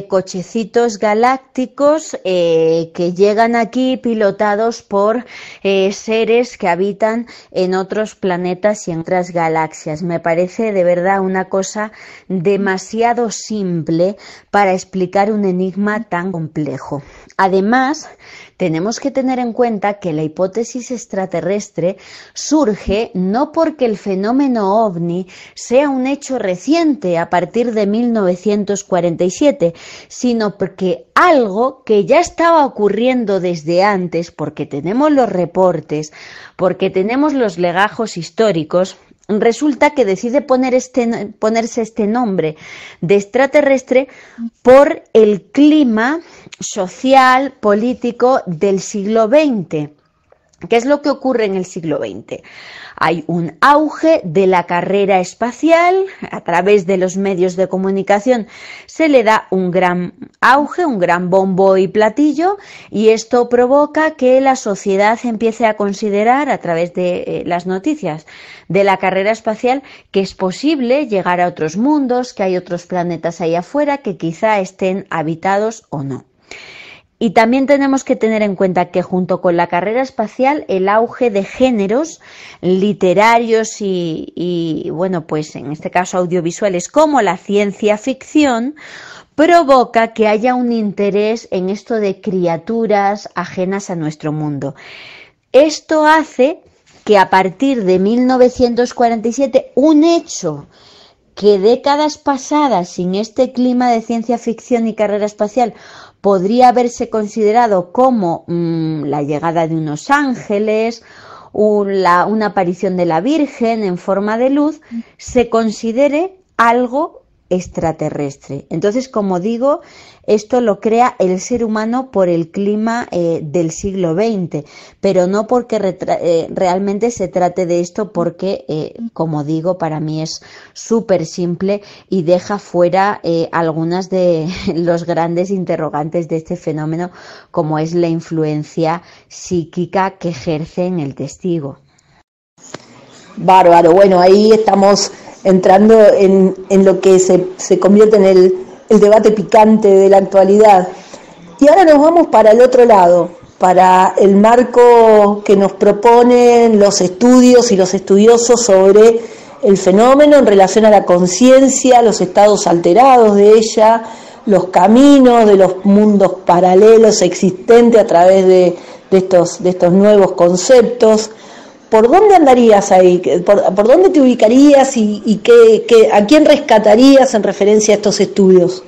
cochecitos galácticos que llegan aquí pilotados por seres que habitan en otros planetas y en otras galaxias. Me parece de verdad una cosa demasiado simple para explicar un enigma tan complejo. Además, tenemos que tener en cuenta que la hipótesis extraterrestre surge no porque el fenómeno ovni sea un hecho reciente a partir de 1947, sino porque algo que ya estaba ocurriendo desde antes, porque tenemos los reportes, porque tenemos los legajos históricos. Resulta que decide ponerse este nombre de extraterrestre por el clima social, político del siglo XX. ¿Qué es lo que ocurre en el siglo XX? Hay un auge de la carrera espacial, a través de los medios de comunicación se le da un gran auge, un gran bombo y platillo, y esto provoca que la sociedad empiece a considerar, a través de las noticias de la carrera espacial, que es posible llegar a otros mundos, que hay otros planetas ahí afuera que quizá estén habitados o no. Y también tenemos que tener en cuenta que junto con la carrera espacial, el auge de géneros literarios y bueno, pues en este caso audiovisuales como la ciencia ficción, provoca que haya un interés en esto de criaturas ajenas a nuestro mundo. Esto hace que a partir de 1947, un hecho que décadas pasadas, sin este clima de ciencia ficción y carrera espacial, podría haberse considerado como la llegada de unos ángeles, una aparición de la Virgen en forma de luz, se considere algo extraterrestre. Entonces, como digo, esto lo crea el ser humano por el clima del siglo XX, pero no porque realmente se trate de esto, porque, como digo, para mí es súper simple y deja fuera algunas de los grandes interrogantes de este fenómeno, como es la influencia psíquica que ejerce en el testigo. Bárbaro, bueno, ahí estamos entrando en lo que se convierte en el debate picante de la actualidad. Y ahora nos vamos para el otro lado, para el marco que nos proponen los estudios y los estudiosos sobre el fenómeno en relación a la conciencia, los estados alterados de ella, los caminos de los mundos paralelos existentes a través de estos nuevos conceptos. ¿Por dónde andarías ahí? ¿Por dónde te ubicarías y a quién rescatarías en referencia a estos estudios?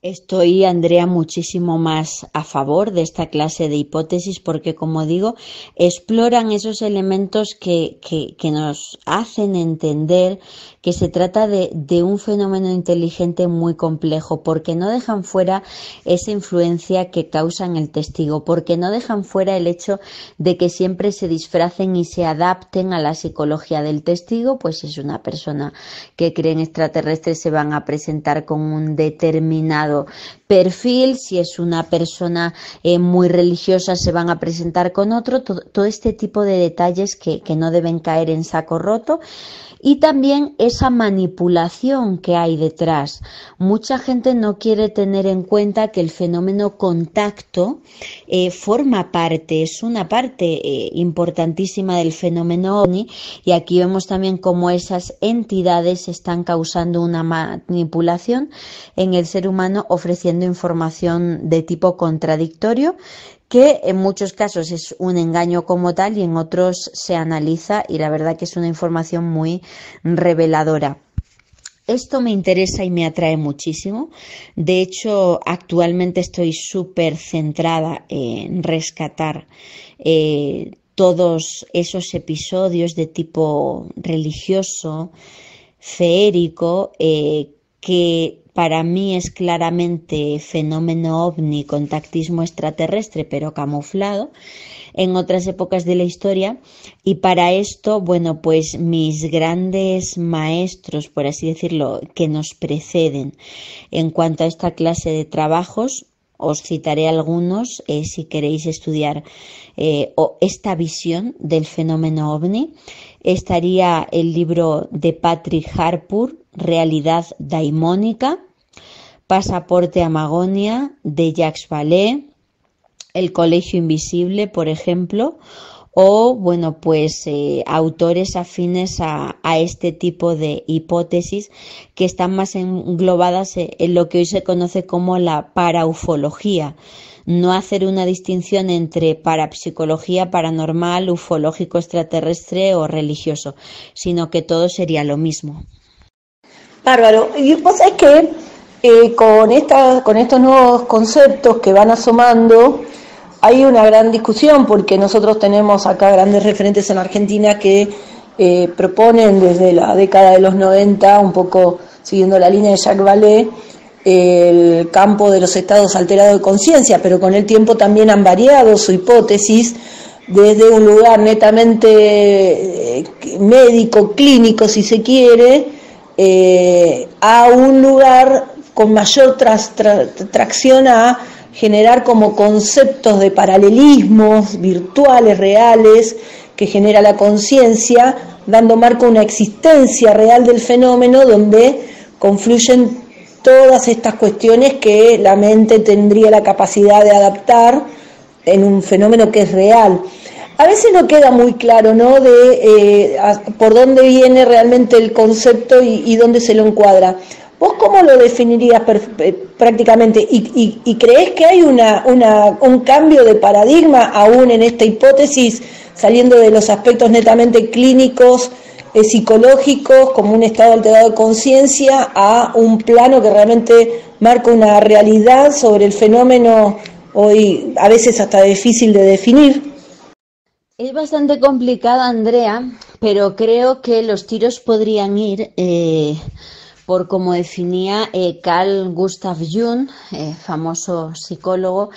Estoy, Andrea, muchísimo más a favor de esta clase de hipótesis porque, como digo, exploran esos elementos que nos hacen entender que se trata de un fenómeno inteligente muy complejo, porque no dejan fuera esa influencia que causan el testigo, porque no dejan fuera el hecho de que siempre se disfracen y se adapten a la psicología del testigo. Pues si es una persona que cree en extraterrestres, se van a presentar con un determinado perfil; si es una persona muy religiosa, se van a presentar con otro. Todo este tipo de detalles que no deben caer en saco roto. Y también esa manipulación que hay detrás. Mucha gente no quiere tener en cuenta que el fenómeno contacto forma parte, es una parte importantísima del fenómeno OVNI, y aquí vemos también cómo esas entidades están causando una manipulación en el ser humano, ofreciendo información de tipo contradictorio, que en muchos casos es un engaño como tal y en otros se analiza, y la verdad que es una información muy reveladora. Esto me interesa y me atrae muchísimo. De hecho, actualmente estoy súper centrada en rescatar todos esos episodios de tipo religioso, feérico, que para mí es claramente fenómeno ovni, contactismo extraterrestre, pero camuflado en otras épocas de la historia. Y para esto, bueno, pues mis grandes maestros, por así decirlo, que nos preceden en cuanto a esta clase de trabajos, os citaré algunos si queréis estudiar esta visión del fenómeno ovni. Estaría el libro de Patrick Harpur, Realidad Daimónica; Pasaporte a Magonia, de Jacques Vallée; El Colegio Invisible, por ejemplo, o bueno, pues autores afines a este tipo de hipótesis, que están más englobadas en lo que hoy se conoce como la paraufología. No hacer una distinción entre parapsicología, paranormal, ufológico, extraterrestre o religioso, sino que todo sería lo mismo. Bárbaro. Y vos sabés que con estos nuevos conceptos que van asomando, hay una gran discusión, porque nosotros tenemos acá grandes referentes en Argentina que proponen desde la década de los 90, un poco siguiendo la línea de Jacques Vallée, el campo de los estados alterados de conciencia, pero con el tiempo también han variado su hipótesis desde un lugar netamente médico, clínico, si se quiere, a un lugar con mayor tracción a generar como conceptos de paralelismos virtuales, reales, que genera la conciencia, dando marco a una existencia real del fenómeno donde confluyen todas estas cuestiones que la mente tendría la capacidad de adaptar en un fenómeno que es real. A veces no queda muy claro, ¿no?, de por dónde viene realmente el concepto y dónde se lo encuadra. ¿Vos cómo lo definirías prácticamente? ¿Y creés que hay un cambio de paradigma aún en esta hipótesis, saliendo de los aspectos netamente clínicos, psicológicos, como un estado alterado de conciencia, a un plano que realmente marca una realidad sobre el fenómeno hoy a veces hasta difícil de definir? Es bastante complicado, Andrea, pero creo que los tiros podrían ir por como definía Carl Gustav Jung, famoso psicólogo,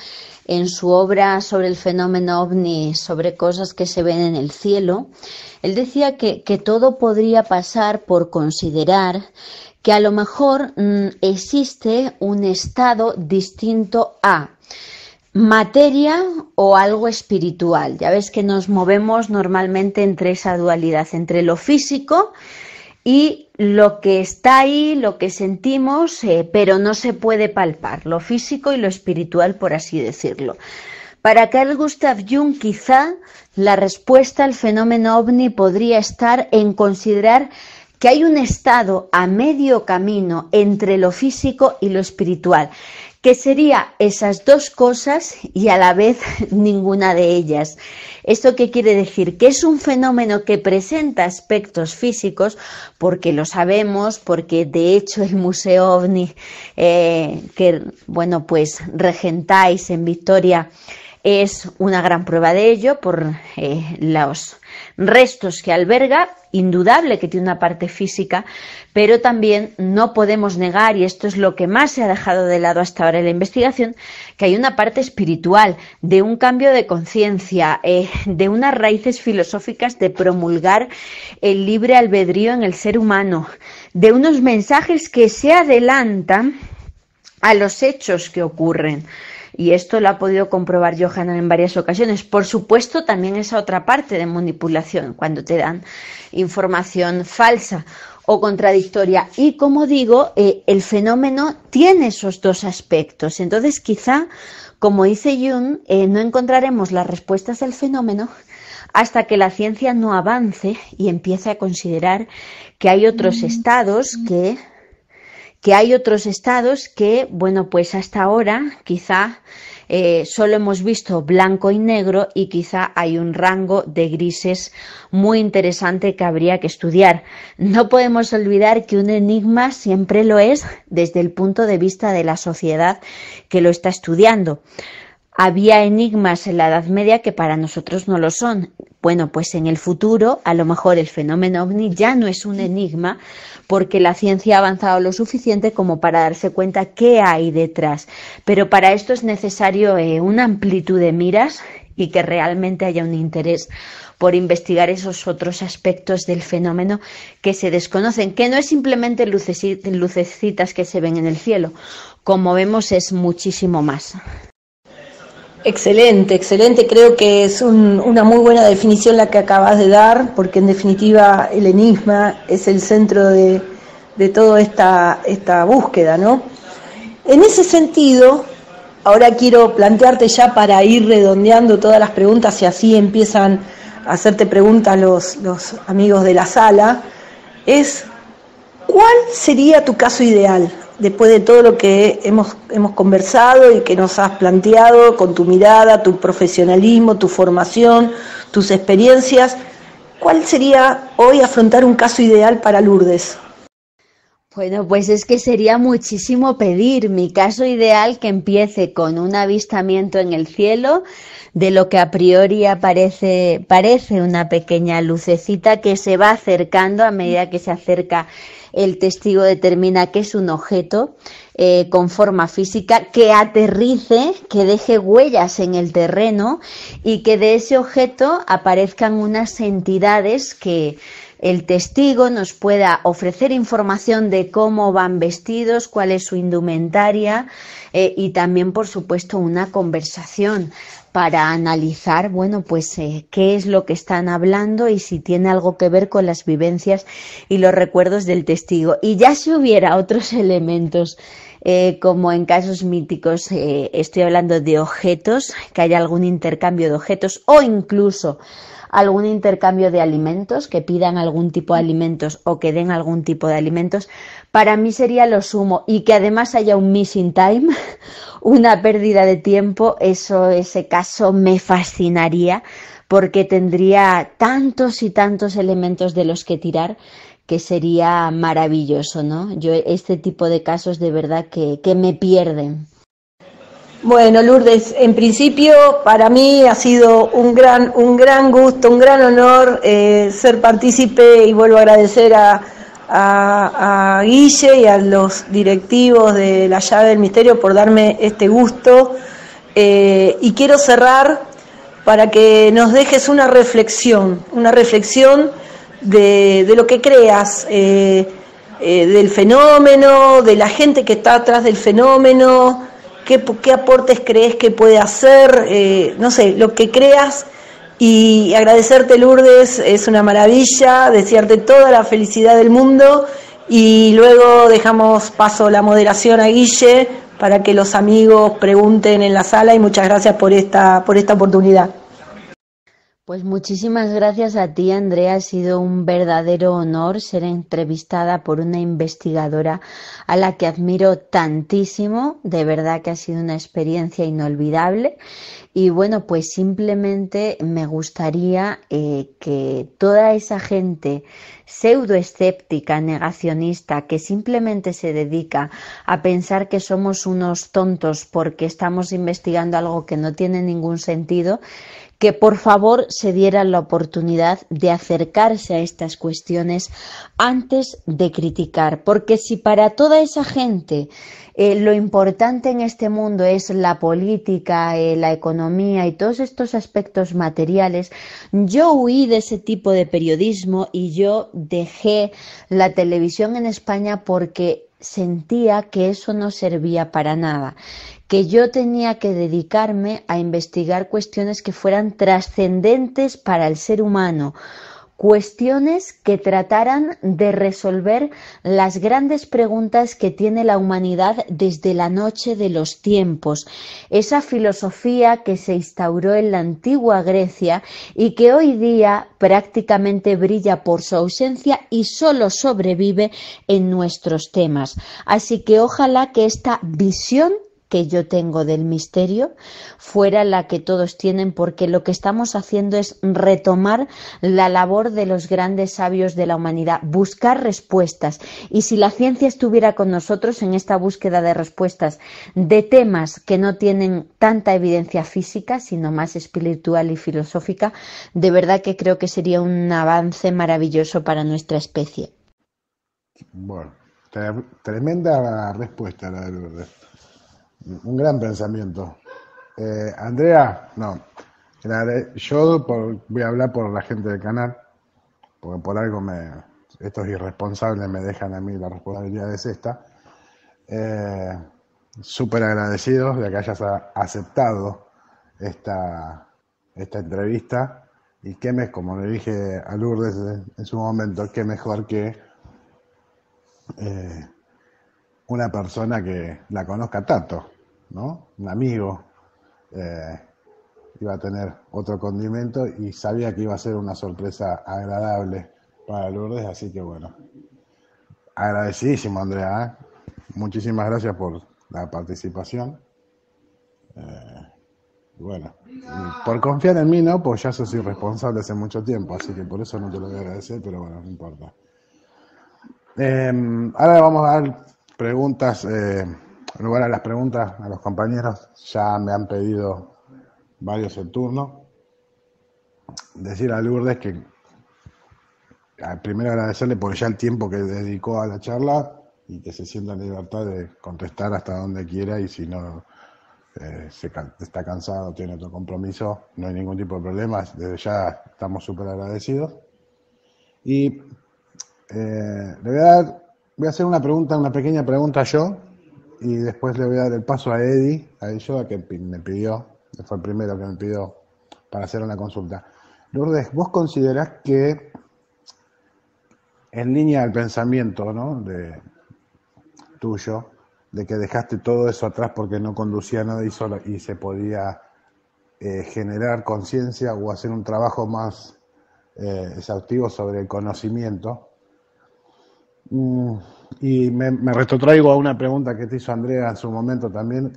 en su obra sobre el fenómeno ovni, sobre cosas que se ven en el cielo. Él decía que todo podría pasar por considerar que a lo mejor existe un estado distinto a materia o algo espiritual. Ya ves que nos movemos normalmente entre esa dualidad, entre lo físico y lo que está ahí, lo que sentimos, pero no se puede palpar, lo físico y lo espiritual, por así decirlo. Para Carl Gustav Jung, quizá la respuesta al fenómeno ovni podría estar en considerar que hay un estado a medio camino entre lo físico y lo espiritual, que sería esas dos cosas y a la vez ninguna de ellas. ¿Esto qué quiere decir? Que es un fenómeno que presenta aspectos físicos, porque lo sabemos, porque de hecho el Museo OVNI que bueno, pues regentáis en Vitoria es una gran prueba de ello por los restos que alberga, indudable que tiene una parte física, pero también no podemos negar, y esto es lo que más se ha dejado de lado hasta ahora en la investigación, que hay una parte espiritual, de un cambio de conciencia, de unas raíces filosóficas de promulgar el libre albedrío en el ser humano, de unos mensajes que se adelantan a los hechos que ocurren. Y esto lo ha podido comprobar Johanna en varias ocasiones. Por supuesto, también esa otra parte de manipulación, cuando te dan información falsa o contradictoria. Y como digo, el fenómeno tiene esos dos aspectos. Entonces, quizá, como dice Jung, no encontraremos las respuestas del fenómeno hasta que la ciencia no avance y empiece a considerar que hay otros estados que, bueno, pues hasta ahora quizá solo hemos visto blanco y negro y quizá hay un rango de grises muy interesante que habría que estudiar. No podemos olvidar que un enigma siempre lo es desde el punto de vista de la sociedad que lo está estudiando. Había enigmas en la Edad Media que para nosotros no lo son. Bueno, pues en el futuro a lo mejor el fenómeno OVNI ya no es un enigma porque la ciencia ha avanzado lo suficiente como para darse cuenta qué hay detrás. Pero para esto es necesario una amplitud de miras y que realmente haya un interés por investigar esos otros aspectos del fenómeno que se desconocen, que no es simplemente lucecitas que se ven en el cielo. Como vemos, es muchísimo más. Excelente, excelente. Creo que es una muy buena definición la que acabas de dar, porque en definitiva el enigma es el centro de toda esta búsqueda, ¿no? En ese sentido, ahora quiero plantearte ya para ir redondeando todas las preguntas y así empiezan a hacerte preguntas los amigos de la sala, es ¿cuál sería tu caso ideal? Después de todo lo que hemos conversado y que nos has planteado con tu mirada, tu profesionalismo, tu formación, tus experiencias, ¿cuál sería hoy afrontar un caso ideal para Lourdes? Bueno, pues es que sería muchísimo pedir. Mi caso ideal que empiece con un avistamiento en el cielo de lo que a priori parece una pequeña lucecita que se va acercando a medida que se acerca. El testigo determina que es un objeto con forma física, que aterrice, que deje huellas en el terreno y que de ese objeto aparezcan unas entidades que el testigo nos pueda ofrecer información de cómo van vestidos, cuál es su indumentaria y también, por supuesto, una conversación para analizar, bueno, pues qué es lo que están hablando y si tiene algo que ver con las vivencias y los recuerdos del testigo. Y ya si hubiera otros elementos, como en casos míticos, estoy hablando de objetos, que haya algún intercambio de objetos o incluso algún intercambio de alimentos, que pidan algún tipo de alimentos o que den algún tipo de alimentos, para mí sería lo sumo. Y que además haya un missing time, una pérdida de tiempo, ese caso me fascinaría porque tendría tantos y tantos elementos de los que tirar que sería maravilloso, ¿no? Yo este tipo de casos de verdad que me pierden. Bueno, Lourdes, en principio para mí ha sido un gran gusto, un gran honor ser partícipe y vuelvo a agradecer a Guille y a los directivos de La Llave del Misterio por darme este gusto y quiero cerrar para que nos dejes una reflexión de lo que creas, del fenómeno, de la gente que está atrás del fenómeno. ¿Qué aportes crees que puede hacer? No sé, lo que creas. Y agradecerte, Lourdes, es una maravilla, desearte toda la felicidad del mundo y luego dejamos paso a la moderación a Guille para que los amigos pregunten en la sala y muchas gracias por esta oportunidad. Pues muchísimas gracias a ti, Andrea. Ha sido un verdadero honor ser entrevistada por una investigadora a la que admiro tantísimo. De verdad que ha sido una experiencia inolvidable. Y bueno, pues simplemente me gustaría que toda esa gente pseudoescéptica, negacionista, que simplemente se dedica a pensar que somos unos tontos porque estamos investigando algo que no tiene ningún sentido, que por favor se dieran la oportunidad de acercarse a estas cuestiones antes de criticar, porque si para toda esa gente lo importante en este mundo es la política, la economía y todos estos aspectos materiales, yo huí de ese tipo de periodismo y yo dejé la televisión en España porque sentía que eso no servía para nada, que yo tenía que dedicarme a investigar cuestiones que fueran trascendentes para el ser humano, cuestiones que trataran de resolver las grandes preguntas que tiene la humanidad desde la noche de los tiempos, esa filosofía que se instauró en la antigua Grecia y que hoy día prácticamente brilla por su ausencia y solo sobrevive en nuestros temas. Así que ojalá que esta visión que yo tengo del misterio fuera la que todos tienen, porque lo que estamos haciendo es retomar la labor de los grandes sabios de la humanidad, buscar respuestas. Y si la ciencia estuviera con nosotros en esta búsqueda de respuestas de temas que no tienen tanta evidencia física, sino más espiritual y filosófica, de verdad que creo que sería un avance maravilloso para nuestra especie. Bueno, tremenda respuesta la de Lourdes. Un gran pensamiento. Andrea, no. Yo voy a hablar por la gente del canal, porque por algo estos irresponsables me dejan a mí la responsabilidad es esta. Súper agradecidos de que hayas aceptado esta entrevista. Y como le dije a Lourdes en su momento, qué mejor que una persona que la conozca tanto, ¿no? Un amigo, iba a tener otro condimento y sabía que iba a ser una sorpresa agradable para Lourdes, así que bueno, agradecidísimo, Andrea, ¿eh? Muchísimas gracias por la participación. Bueno, y por confiar en mí, ¿no? Pues ya sos irresponsable hace mucho tiempo, así que por eso no te lo voy a agradecer, pero bueno, no importa. Ahora vamos a dar preguntas, en lugar a las preguntas a los compañeros. Ya me han pedido varios el turno. Decir a Lourdes que primero agradecerle por ya el tiempo que dedicó a la charla y que se sienta en libertad de contestar hasta donde quiera, y si no está cansado, tiene otro compromiso, no hay ningún tipo de problema. Desde ya estamos súper agradecidos. Y voy a hacer una pequeña pregunta yo, y después le voy a dar el paso a Eddie, que me pidió, fue el primero que me pidió para hacer una consulta. Lourdes, ¿vos considerás que en línea del pensamiento, ¿no?, tuyo, de que dejaste todo eso atrás porque no conducía nada y se podía generar conciencia o hacer un trabajo más exhaustivo sobre el conocimiento? Y me retrotraigo a una pregunta que te hizo Andrea en su momento también,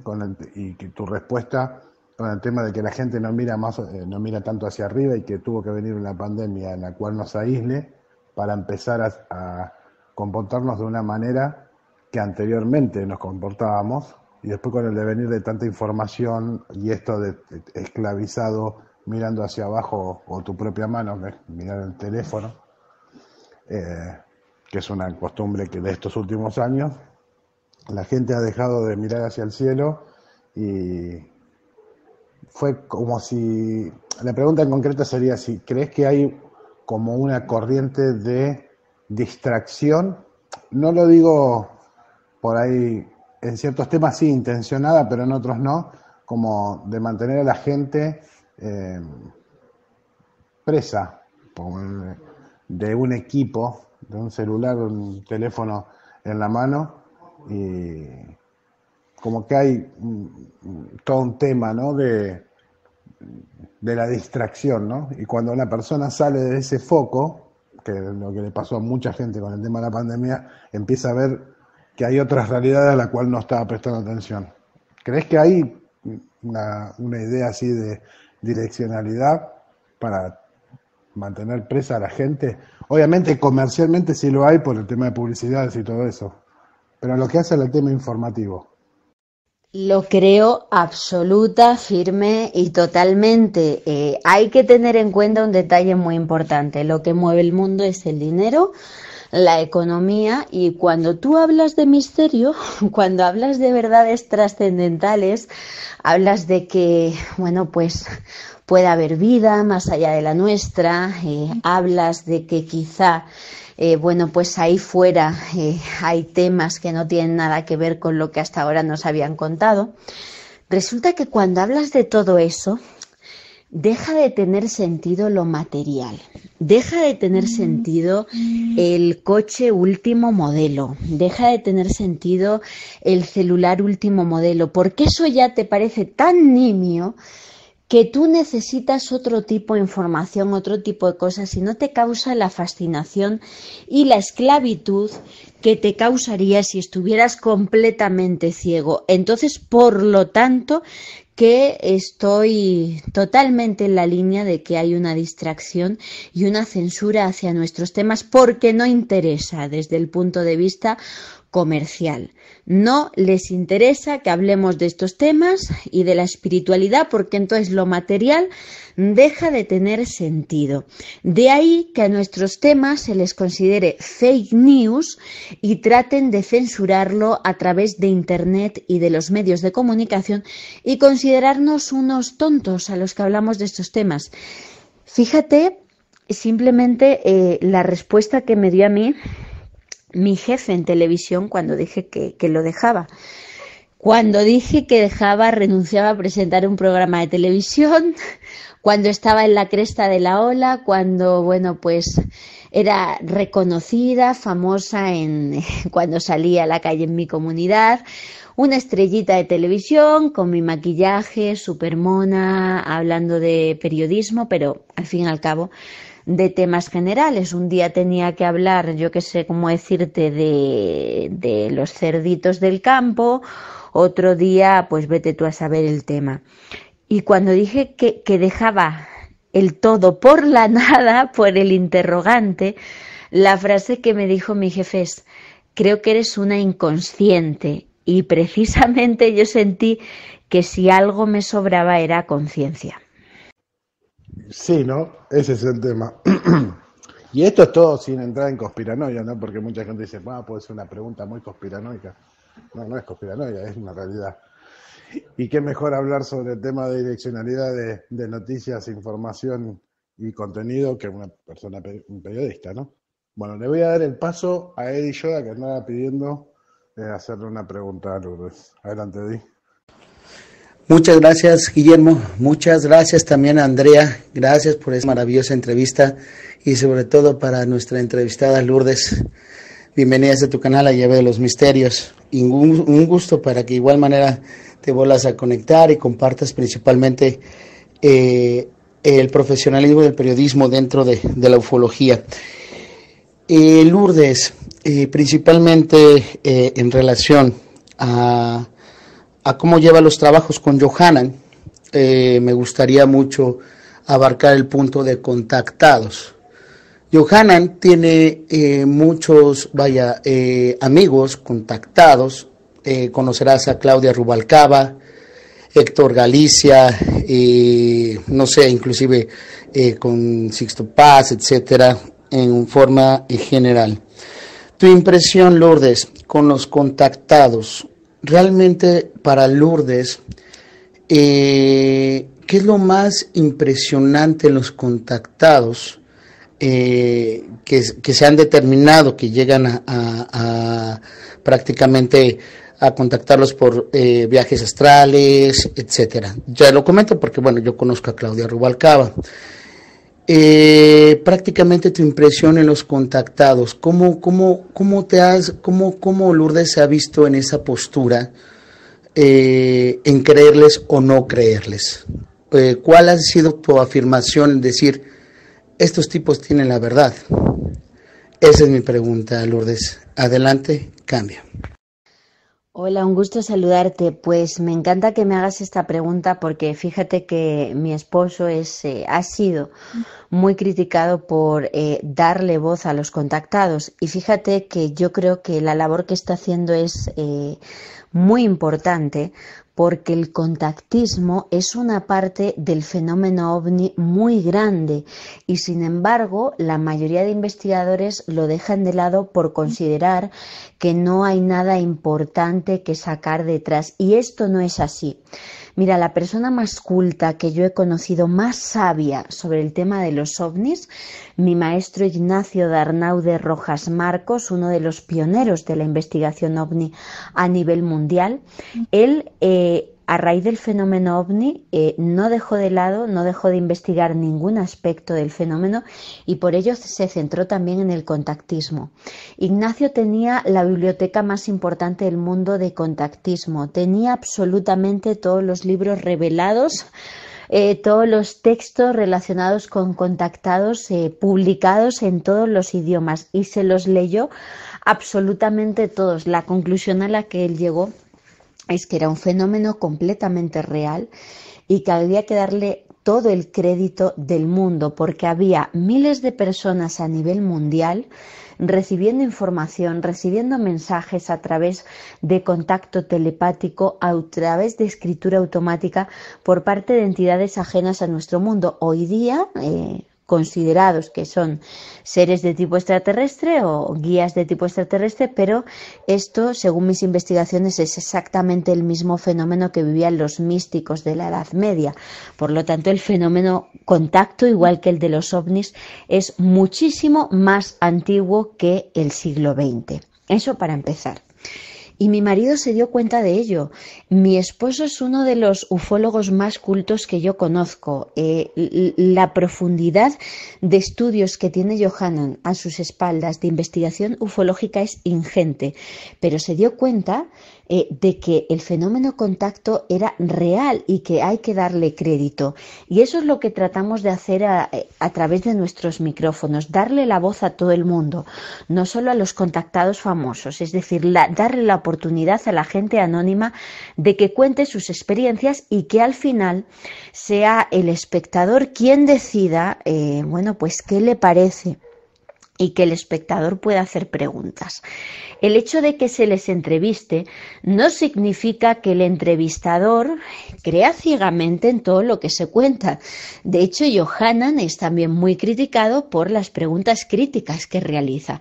y que tu respuesta con el tema de que la gente no mira tanto hacia arriba, y que tuvo que venir una pandemia en la cual nos aísle para empezar a comportarnos de una manera que anteriormente nos comportábamos, y después con el devenir de tanta información y esto de esclavizado mirando hacia abajo o tu propia mano, mirar el teléfono, que es una costumbre que de estos últimos años la gente ha dejado de mirar hacia el cielo, y fue como si, la pregunta en concreto sería si crees que hay como una corriente de distracción, no lo digo por ahí, en ciertos temas sí intencionada, pero en otros no, como de mantener a la gente presa de un equipo, de un celular, un teléfono en la mano, y como que hay todo un tema, ¿no?, de de la distracción, ¿no? Y cuando una persona sale de ese foco, que es lo que le pasó a mucha gente con el tema de la pandemia, empieza a ver que hay otras realidades a las cuales no estaba prestando atención. ¿Crees que hay una idea así de direccionalidad para mantener presa a la gente? Obviamente comercialmente sí lo hay por el tema de publicidades y todo eso, pero lo que hace al tema informativo. Lo creo absoluta, firme y totalmente. Hay que tener en cuenta un detalle muy importante. Lo que mueve el mundo es el dinero, la economía, y cuando tú hablas de misterio, cuando hablas de verdades trascendentales, hablas de que, bueno, pues puede haber vida más allá de la nuestra, hablas de que quizá bueno, pues ahí fuera hay temas que no tienen nada que ver con lo que hasta ahora nos habían contado. Resulta que cuando hablas de todo eso, deja de tener sentido lo material, deja de tener sentido el coche último modelo, deja de tener sentido el celular último modelo, porque eso ya te parece tan nimio que tú necesitas otro tipo de información, otro tipo de cosas, y no te causa la fascinación y la esclavitud que te causaría si estuvieras completamente ciego. Entonces, por lo tanto, que estoy totalmente en la línea de que hay una distracción y una censura hacia nuestros temas porque no interesa desde el punto de vista comercial. No les interesa que hablemos de estos temas y de la espiritualidad porque entonces lo material deja de tener sentido. De ahí que a nuestros temas se les considere fake news y traten de censurarlo a través de Internet y de los medios de comunicación y considerarnos unos tontos a los que hablamos de estos temas. Fíjate simplemente la respuesta que me dio a mí mi jefe en televisión cuando dije que lo dejaba. Cuando dije que renunciaba a presentar un programa de televisión, cuando estaba en la cresta de la ola, cuando, bueno, pues era reconocida, famosa cuando salía a la calle en mi comunidad, una estrellita de televisión con mi maquillaje, súper mona, hablando de periodismo, pero al fin y al cabo de temas generales. Un día tenía que hablar, yo qué sé cómo decirte, de los cerditos del campo, otro día pues vete tú a saber el tema. Y cuando dije que dejaba el todo por la nada, por el interrogante, la frase que me dijo mi jefe es: creo que eres una inconsciente. Y precisamente yo sentí que si algo me sobraba era conciencia. Sí, ¿no? Ese es el tema. Y esto es todo sin entrar en conspiranoia, ¿no? Porque mucha gente dice, puede ser una pregunta muy conspiranoica. No, no es conspiranoia, es una realidad. Y qué mejor hablar sobre el tema de direccionalidad de noticias, información y contenido que una persona, un periodista, ¿no? Bueno, le voy a dar el paso a Eddie Yoda, que andaba pidiendo hacerle una pregunta a Lourdes. Adelante, Eddie. Muchas gracias, Guillermo. Muchas gracias también a Andrea. Gracias por esa maravillosa entrevista y sobre todo para nuestra entrevistada Lourdes. Bienvenidas a tu canal, La Llave de los Misterios. Y un gusto para que de igual manera te vuelvas a conectar y compartas principalmente el profesionalismo del periodismo dentro de la ufología. Lourdes, principalmente en relación a cómo lleva los trabajos con Johanan, me gustaría mucho abarcar el punto de contactados. Johanan tiene muchos, amigos contactados. Conocerás a Claudia Rubalcaba, Héctor Galicia, no sé, inclusive con Sixto Paz, etcétera, en forma general. Tu impresión, Lourdes, con los contactados. Realmente para Lourdes, ¿qué es lo más impresionante en los contactados que se han determinado, que llegan a prácticamente a contactarlos por viajes astrales, etcétera? Ya lo comento porque, bueno, yo conozco a Claudia Rubalcaba. Prácticamente tu impresión en los contactados, ¿cómo Lourdes se ha visto en esa postura, en creerles o no creerles? ¿cuál ha sido tu afirmación, decir, estos tipos tienen la verdad? Esa es mi pregunta, Lourdes. Adelante, cambia. Hola, un gusto saludarte. Pues me encanta que me hagas esta pregunta porque fíjate que mi esposo ha sido muy criticado por darle voz a los contactados, y fíjate que yo creo que la labor que está haciendo es muy importante, porque el contactismo es una parte del fenómeno ovni muy grande, y sin embargo la mayoría de investigadores lo dejan de lado por considerar que no hay nada importante que sacar detrás, y esto no es así. Mira, la persona más culta que yo he conocido, más sabia sobre el tema de los ovnis, mi maestro Ignacio Darnau de Rojas Marcos, uno de los pioneros de la investigación ovni a nivel mundial, él a raíz del fenómeno ovni no dejó de investigar ningún aspecto del fenómeno, y por ello se centró también en el contactismo. Ignacio tenía la biblioteca más importante del mundo de contactismo, tenía absolutamente todos los libros revelados, todos los textos relacionados con contactados publicados en todos los idiomas, y se los leyó absolutamente todos. La conclusión a la que él llegó es que era un fenómeno completamente real y que había que darle todo el crédito del mundo, porque había miles de personas a nivel mundial recibiendo información, recibiendo mensajes a través de contacto telepático, a través de escritura automática por parte de entidades ajenas a nuestro mundo. Hoy día considerados que son seres de tipo extraterrestre o guías de tipo extraterrestre, pero esto, según mis investigaciones, es exactamente el mismo fenómeno que vivían los místicos de la Edad Media. Por lo tanto, el fenómeno contacto, igual que el de los ovnis, es muchísimo más antiguo que el siglo XX. Eso para empezar. Y mi marido se dio cuenta de ello. Mi esposo es uno de los ufólogos más cultos que yo conozco. La profundidad de estudios que tiene Yohanan a sus espaldas de investigación ufológica es ingente, pero se dio cuenta de que el fenómeno contacto era real y que hay que darle crédito. Y eso es lo que tratamos de hacer a través de nuestros micrófonos, darle la voz a todo el mundo, no solo a los contactados famosos, es decir, darle la oportunidad a la gente anónima de que cuente sus experiencias y que al final sea el espectador quien decida, pues qué le parece, y que el espectador pueda hacer preguntas. El hecho de que se les entreviste no significa que el entrevistador crea ciegamente en todo lo que se cuenta. De hecho, Yohanan es también muy criticado por las preguntas críticas que realiza.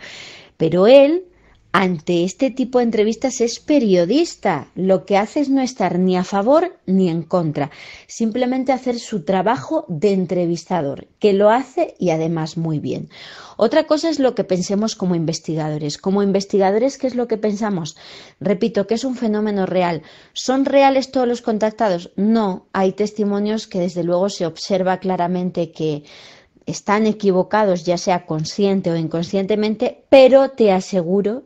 Pero él, ante este tipo de entrevistas, es periodista. Lo que hace es no estar ni a favor ni en contra, simplemente hacer su trabajo de entrevistador, que lo hace y además muy bien. Otra cosa es lo que pensemos como investigadores. Como investigadores, ¿qué es lo que pensamos? Repito, que es un fenómeno real. ¿Son reales todos los contactados? No, hay testimonios que desde luego se observa claramente que están equivocados, ya sea consciente o inconscientemente, pero te aseguro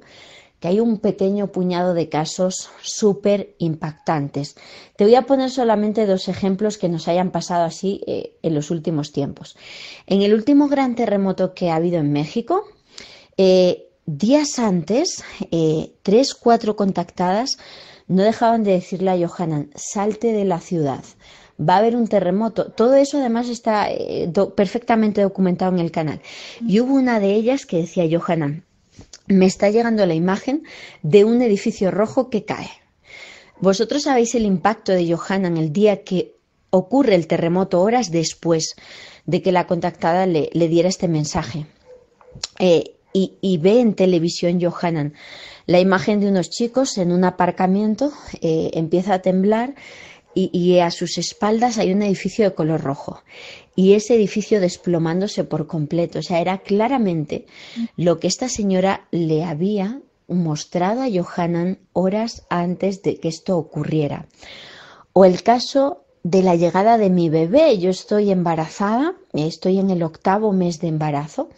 que hay un pequeño puñado de casos súper impactantes. Te voy a poner solamente 2 ejemplos que nos hayan pasado así en los últimos tiempos. En el último gran terremoto que ha habido en México, días antes, 3-4 contactadas no dejaban de decirle a Yohanan: salte de la ciudad, va a haber un terremoto. Todo eso además está perfectamente documentado en el canal. Y hubo una de ellas que decía: Yohanan, me está llegando la imagen de un edificio rojo que cae. Vosotros sabéis el impacto de Yohanan el día que ocurre el terremoto, horas después de que la contactada le diera este mensaje. Y ve en televisión Yohanan la imagen de unos chicos en un aparcamiento, empieza a temblar y a sus espaldas hay un edificio de color rojo. Y ese edificio desplomándose por completo. O sea, era claramente lo que esta señora le había mostrado a Yohanan horas antes de que esto ocurriera. O el caso de la llegada de mi bebé. Yo estoy embarazada, estoy en el 8º mes de embarazo,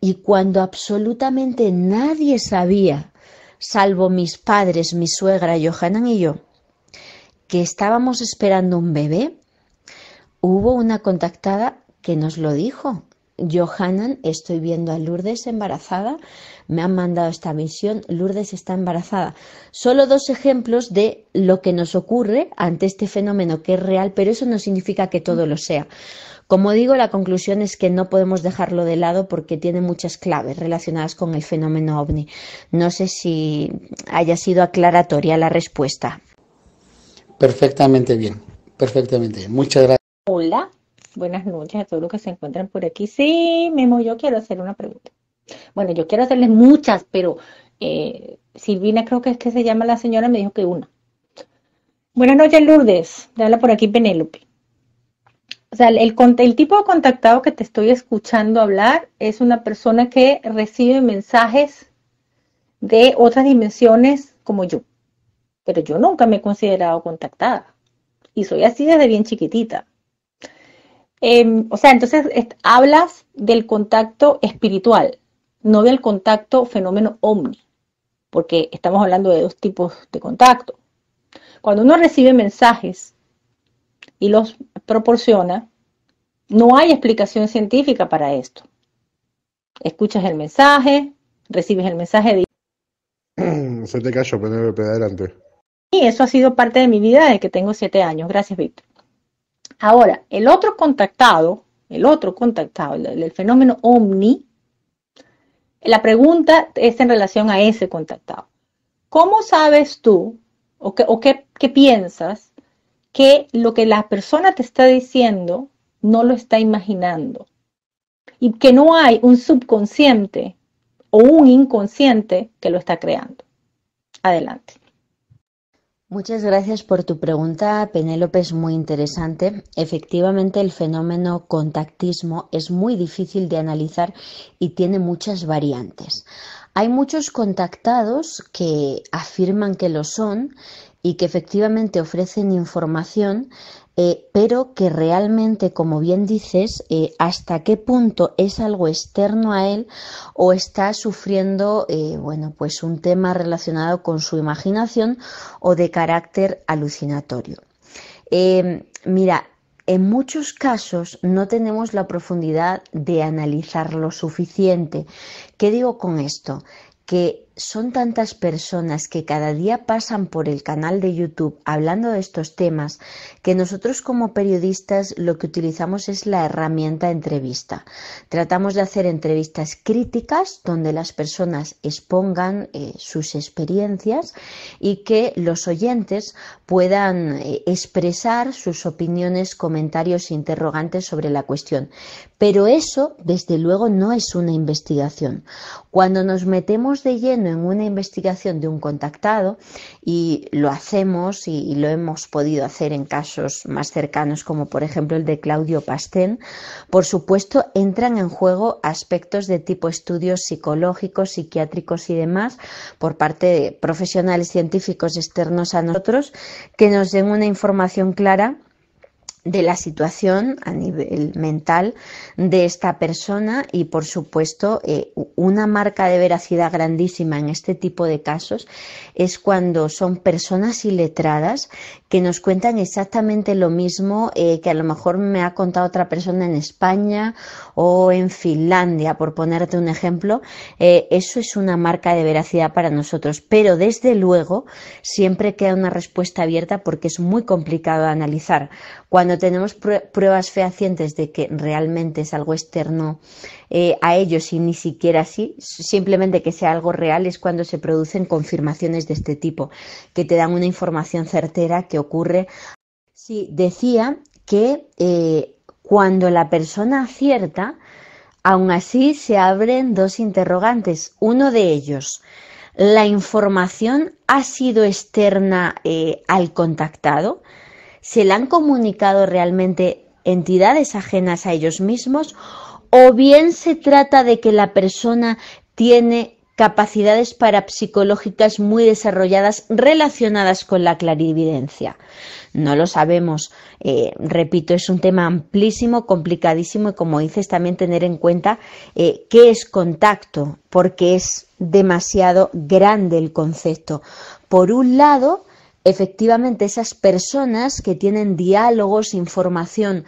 y cuando absolutamente nadie sabía, salvo mis padres, mi suegra, Yohanan y yo, que estábamos esperando un bebé, hubo una contactada que nos lo dijo. Johanan, estoy viendo a Lourdes embarazada, me han mandado esta misión, Lourdes está embarazada. Solo 2 ejemplos de lo que nos ocurre ante este fenómeno que es real, pero eso no significa que todo lo sea. Como digo, la conclusión es que no podemos dejarlo de lado porque tiene muchas claves relacionadas con el fenómeno OVNI. No sé si haya sido aclaratoria la respuesta. Perfectamente bien, perfectamente bien. Muchas gracias. Hola, buenas noches a todos los que se encuentran por aquí. Sí, Memo, yo quiero hacer una pregunta. Bueno, yo quiero hacerles muchas, pero Silvina, creo que es que se llama la señora, me dijo que una. Buenas noches, Lourdes. Te habla por aquí Penélope. O sea, el tipo de contactado que te estoy escuchando hablar es una persona que recibe mensajes de otras dimensiones como yo. Pero yo nunca me he considerado contactada. Y soy así desde bien chiquitita. O sea, entonces hablas del contacto espiritual, no del contacto fenómeno OVNI, porque estamos hablando de 2 tipos de contacto. Cuando uno recibe mensajes y los proporciona, no hay explicación científica para esto. Escuchas el mensaje, recibes el mensaje de... Se te cayó, Penélope, adelante. Y eso ha sido parte de mi vida desde que tengo 7 años. Gracias, Víctor. Ahora, el otro contactado, el fenómeno OVNI, la pregunta es en relación a ese contactado. ¿Cómo sabes tú, o qué piensas, que lo que la persona te está diciendo no lo está imaginando? Y que no hay un subconsciente o un inconsciente que lo está creando. Adelante. Muchas gracias por tu pregunta, Penélope, es muy interesante. Efectivamente, el fenómeno contactismo es muy difícil de analizar y tiene muchas variantes. Hay muchos contactados que afirman que lo son y que efectivamente ofrecen información, pero que realmente, como bien dices, hasta qué punto es algo externo a él o está sufriendo pues un tema relacionado con su imaginación o de carácter alucinatorio. Mira, en muchos casos no tenemos la profundidad de analizar lo suficiente. ¿Qué digo con esto? Que son tantas personas que cada día pasan por el canal de YouTube hablando de estos temas que nosotros como periodistas lo que utilizamos es la herramienta entrevista. Tratamos de hacer entrevistas críticas donde las personas expongan sus experiencias y que los oyentes puedan expresar sus opiniones, comentarios e interrogantes sobre la cuestión. Pero eso, desde luego, no es una investigación. Cuando nos metemos de lleno en una investigación de un contactado, y lo hacemos y lo hemos podido hacer en casos más cercanos como por ejemplo el de Claudio Pastén, por supuesto entran en juego aspectos de tipo estudios psicológicos, psiquiátricos y demás por parte de profesionales científicos externos a nosotros que nos den una información clara de la situación a nivel mental de esta persona y, por supuesto, una marca de veracidad grandísima en este tipo de casos es cuando son personas iletradas que nos cuentan exactamente lo mismo que a lo mejor me ha contado otra persona en España o en Finlandia, por ponerte un ejemplo. Eso es una marca de veracidad para nosotros, pero desde luego siempre queda una respuesta abierta porque es muy complicado de analizar. Cuando tenemos pruebas fehacientes de que realmente es algo externo a ellos y ni siquiera así, simplemente que sea algo real, es cuando se producen confirmaciones de este tipo, que te dan una información certera que ocurre. Sí, decía que cuando la persona acierta, aún así se abren 2 interrogantes. Uno de ellos, ¿la información ha sido externa al contactado? ¿Se le han comunicado realmente entidades ajenas a ellos mismos? ¿O bien se trata de que la persona tiene capacidades parapsicológicas muy desarrolladas relacionadas con la clarividencia? No lo sabemos. Repito, es un tema amplísimo, complicadísimo y, como dices, también tener en cuenta qué es contacto, porque es demasiado grande el concepto. Por un lado, efectivamente esas personas que tienen diálogos, información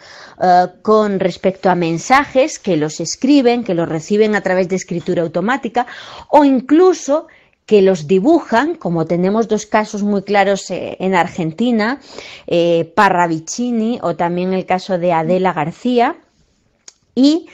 con respecto a mensajes, que los escriben, que los reciben a través de escritura automática, o incluso que los dibujan, como tenemos dos casos muy claros en Argentina, Parravicini, o también el caso de Adela García, y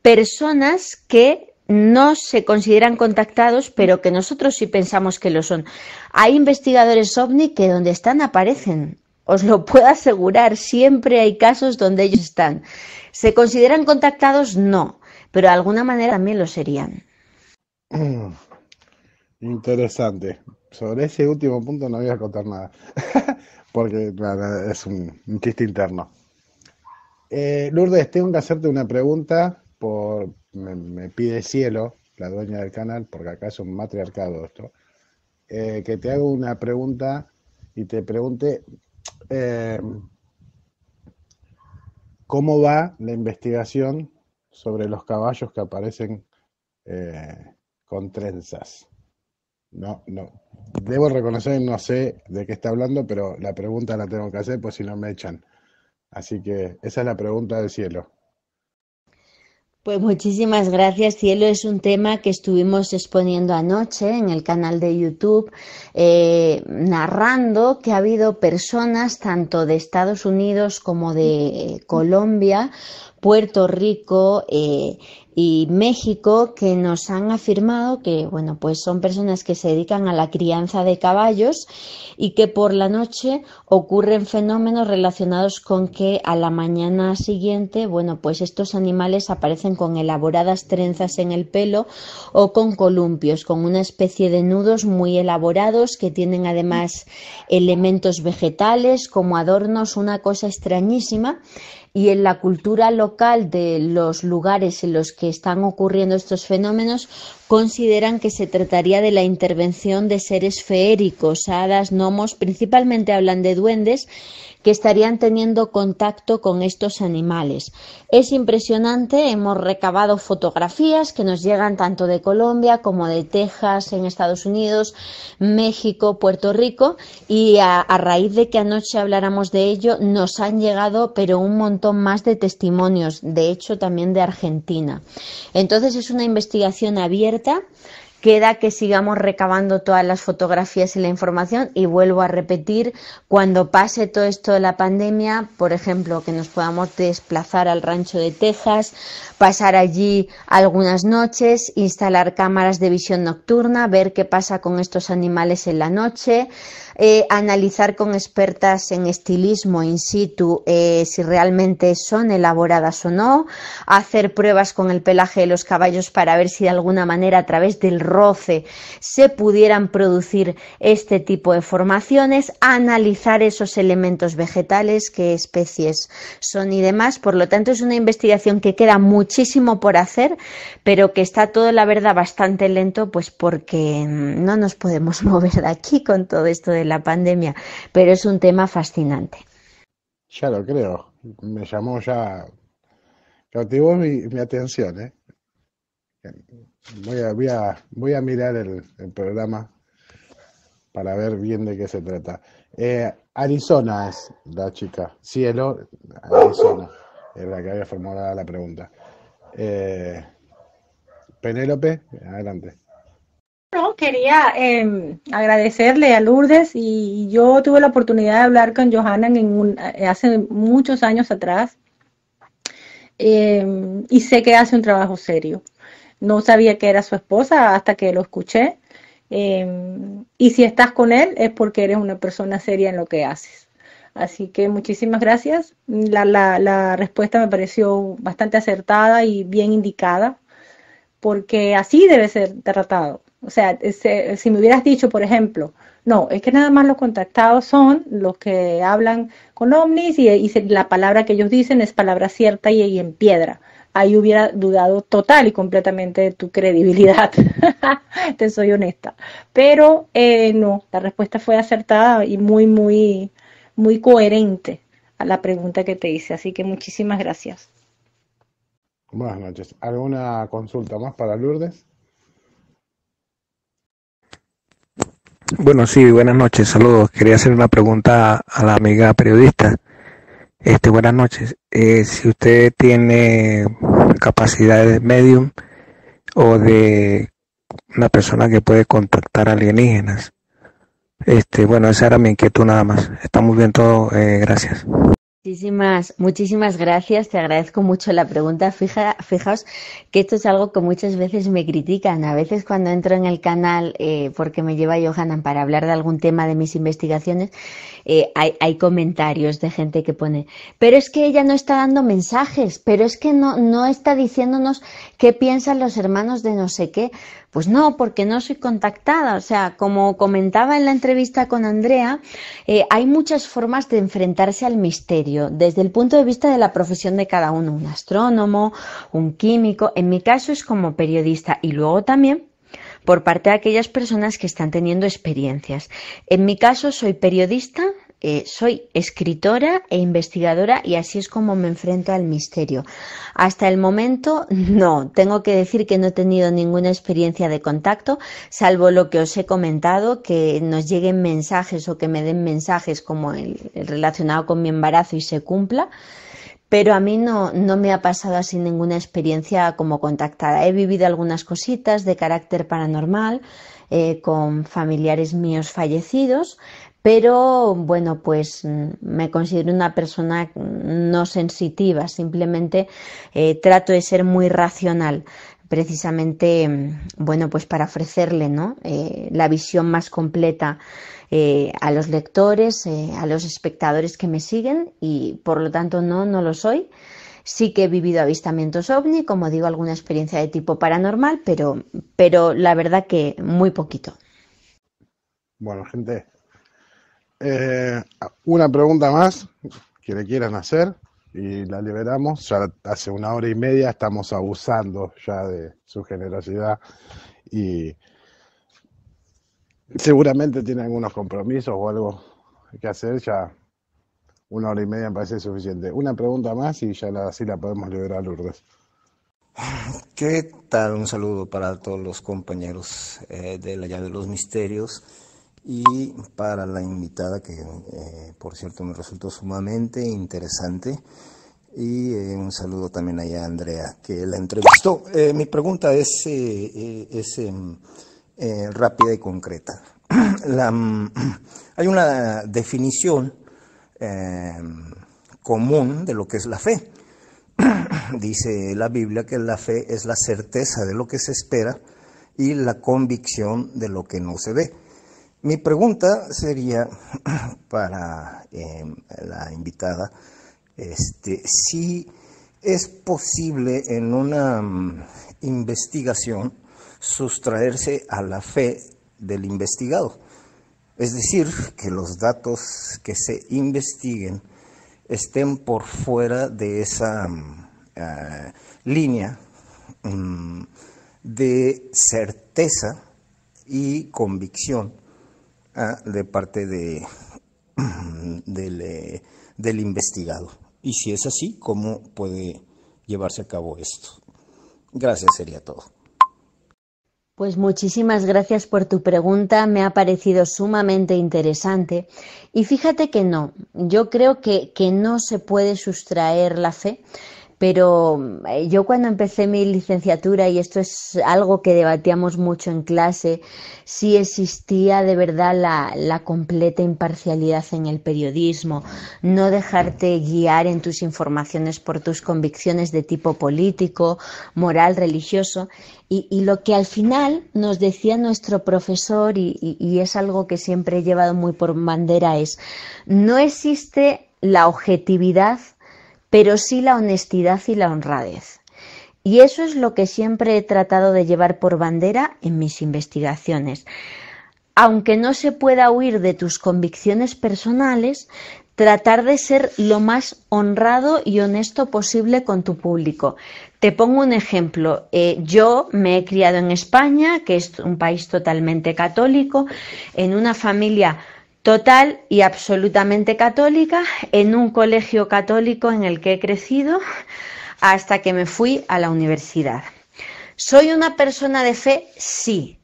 personas que no se consideran contactados, pero que nosotros sí pensamos que lo son. Hay investigadores OVNI que donde están aparecen, os lo puedo asegurar, siempre hay casos donde ellos están. ¿Se consideran contactados? No, pero de alguna manera también lo serían. Interesante. Sobre ese último punto no voy a contar nada, porque claro, es un chiste interno. Lourdes, tengo que hacerte una pregunta, me pide Cielo, la dueña del canal, porque acá es un matriarcado esto, que te haga una pregunta y te pregunte cómo va la investigación sobre los caballos que aparecen con trenzas. No, debo reconocer que no sé de qué está hablando, pero la pregunta la tengo que hacer, pues si no me echan. Así que esa es la pregunta del Cielo. Pues muchísimas gracias, Cielo. Es un tema que estuvimos exponiendo anoche en el canal de YouTube, narrando que ha habido personas tanto de Estados Unidos como de Colombia, Puerto Rico y México, que nos han afirmado que, bueno, pues son personas que se dedican a la crianza de caballos y que por la noche ocurren fenómenos relacionados con que a la mañana siguiente, bueno, pues estos animales aparecen con elaboradas trenzas en el pelo o con columpios, con una especie de nudos muy elaborados que tienen además elementos vegetales como adornos, una cosa extrañísima. Y en la cultura local de los lugares en los que están ocurriendo estos fenómenos consideran que se trataría de la intervención de seres feéricos, hadas, gnomos, principalmente hablan de duendes, que estarían teniendo contacto con estos animales. Es impresionante, hemos recabado fotografías que nos llegan tanto de Colombia como de Texas en Estados Unidos, México, Puerto Rico, y a raíz de que anoche habláramos de ello nos han llegado pero un montón más de testimonios, de hecho también de Argentina. Entonces es una investigación abierta. Queda que sigamos recabando todas las fotografías y la información y vuelvo a repetir, cuando pase todo esto de la pandemia, por ejemplo, que nos podamos desplazar al rancho de Texas, pasar allí algunas noches, instalar cámaras de visión nocturna, ver qué pasa con estos animales en la noche, analizar con expertas en estilismo in situ si realmente son elaboradas o no, hacer pruebas con el pelaje de los caballos para ver si de alguna manera a través del roce se pudieran producir este tipo de formaciones, analizar esos elementos vegetales, qué especies son y demás. Por lo tanto, es una investigación que queda muchísimo por hacer, pero que está todo, la verdad, bastante lento, pues porque no nos podemos mover de aquí con todo esto de la pandemia, pero es un tema fascinante. Ya lo creo, me llamó ya, cautivó mi atención, ¿eh? Voy a mirar el programa para ver bien de qué se trata. Arizona es la chica, Cielo, Arizona, es la que había formulado la pregunta. Penélope, adelante. No, quería agradecerle a Lourdes y yo tuve la oportunidad de hablar con Johanna hace muchos años atrás y sé que hace un trabajo serio. No sabía que era su esposa hasta que lo escuché y si estás con él es porque eres una persona seria en lo que haces. Así que muchísimas gracias. La respuesta me pareció bastante acertada y bien indicada, porque así debe ser tratado. O sea, si me hubieras dicho, por ejemplo, no, es que nada más los contactados son los que hablan con ovnis y la palabra que ellos dicen es palabra cierta y en piedra. Ahí hubiera dudado total y completamente de tu credibilidad. Te soy honesta. Pero no, la respuesta fue acertada y muy coherente a la pregunta que te hice. Así que muchísimas gracias. Buenas noches. ¿Alguna consulta más para Lourdes? Bueno, sí, buenas noches, saludos. Quería hacer una pregunta a la amiga periodista. Buenas noches. Si usted tiene capacidades de medium o de una persona que puede contactar alienígenas. Bueno, esa era mi inquietud nada más. Está muy bien todo, gracias. Muchísimas gracias, te agradezco mucho la pregunta. Fijaos que esto es algo que muchas veces me critican. A veces cuando entro en el canal, porque me lleva Johanan para hablar de algún tema de mis investigaciones, hay comentarios de gente que pone, pero es que ella no está dando mensajes, pero es que no está diciéndonos qué piensan los hermanos de no sé qué. Pues no, porque no soy contactada. O sea, como comentaba en la entrevista con Andrea, hay muchas formas de enfrentarse al misterio, desde el punto de vista de la profesión de cada uno, un astrónomo, un químico. En mi caso es como periodista y luego también por parte de aquellas personas que están teniendo experiencias. En mi caso soy periodista, soy escritora e investigadora y así es como me enfrento al misterio. Hasta el momento no, tengo que decir que no he tenido ninguna experiencia de contacto, salvo lo que os he comentado, que nos lleguen mensajes o que me den mensajes como el relacionado con mi embarazo y se cumpla. Pero a mí no me ha pasado así ninguna experiencia como contactada. He vivido algunas cositas de carácter paranormal con familiares míos fallecidos, pero bueno, pues me considero una persona no sensitiva, simplemente trato de ser muy racional, precisamente, bueno, pues para ofrecerle, ¿no? La visión más completa a los lectores, a los espectadores que me siguen y por lo tanto no lo soy. Sí que he vivido avistamientos ovni, como digo, alguna experiencia de tipo paranormal, pero la verdad que muy poquito. Bueno, gente, una pregunta más que le quieran hacer y la liberamos. Ya hace 1 hora y media estamos abusando ya de su generosidad y seguramente tiene algunos compromisos o algo que hacer. Ya 1 hora y media me parece suficiente. Una pregunta más y ya así la podemos liberar a Lourdes. ¿Qué tal? Un saludo para todos los compañeros de la llave de los misterios y para la invitada que por cierto me resultó sumamente interesante y un saludo también allá a Andrea que la entrevistó. Mi pregunta es rápida y concreta. Hay una definición común de lo que es la fe. Dice la Biblia que la fe es la certeza de lo que se espera y la convicción de lo que no se ve. Mi pregunta sería para la invitada, si es posible en una investigación sustraerse a la fe del investigado. Es decir, que los datos que se investiguen estén por fuera de esa línea de certeza y convicción de parte del investigado. Y si es así, ¿cómo puede llevarse a cabo esto? Gracias, sería todo. Pues muchísimas gracias por tu pregunta, me ha parecido sumamente interesante y fíjate que no, yo creo que no se puede sustraer la fe, pero yo cuando empecé mi licenciatura, y esto es algo que debatíamos mucho en clase, si existía de verdad la completa imparcialidad en el periodismo, no dejarte guiar en tus informaciones por tus convicciones de tipo político, moral, religioso. Y lo que al final nos decía nuestro profesor, y es algo que siempre he llevado muy por bandera, es: no existe la objetividad, pero sí la honestidad y la honradez. Y eso es lo que siempre he tratado de llevar por bandera en mis investigaciones. Aunque no se pueda huir de tus convicciones personales, tratar de ser lo más honrado y honesto posible con tu público. Te pongo un ejemplo. Yo me he criado en España, que es un país totalmente católico, en una familia total y absolutamente católica, en un colegio católico en el que he crecido hasta que me fui a la universidad. ¿Soy una persona de fe? Sí.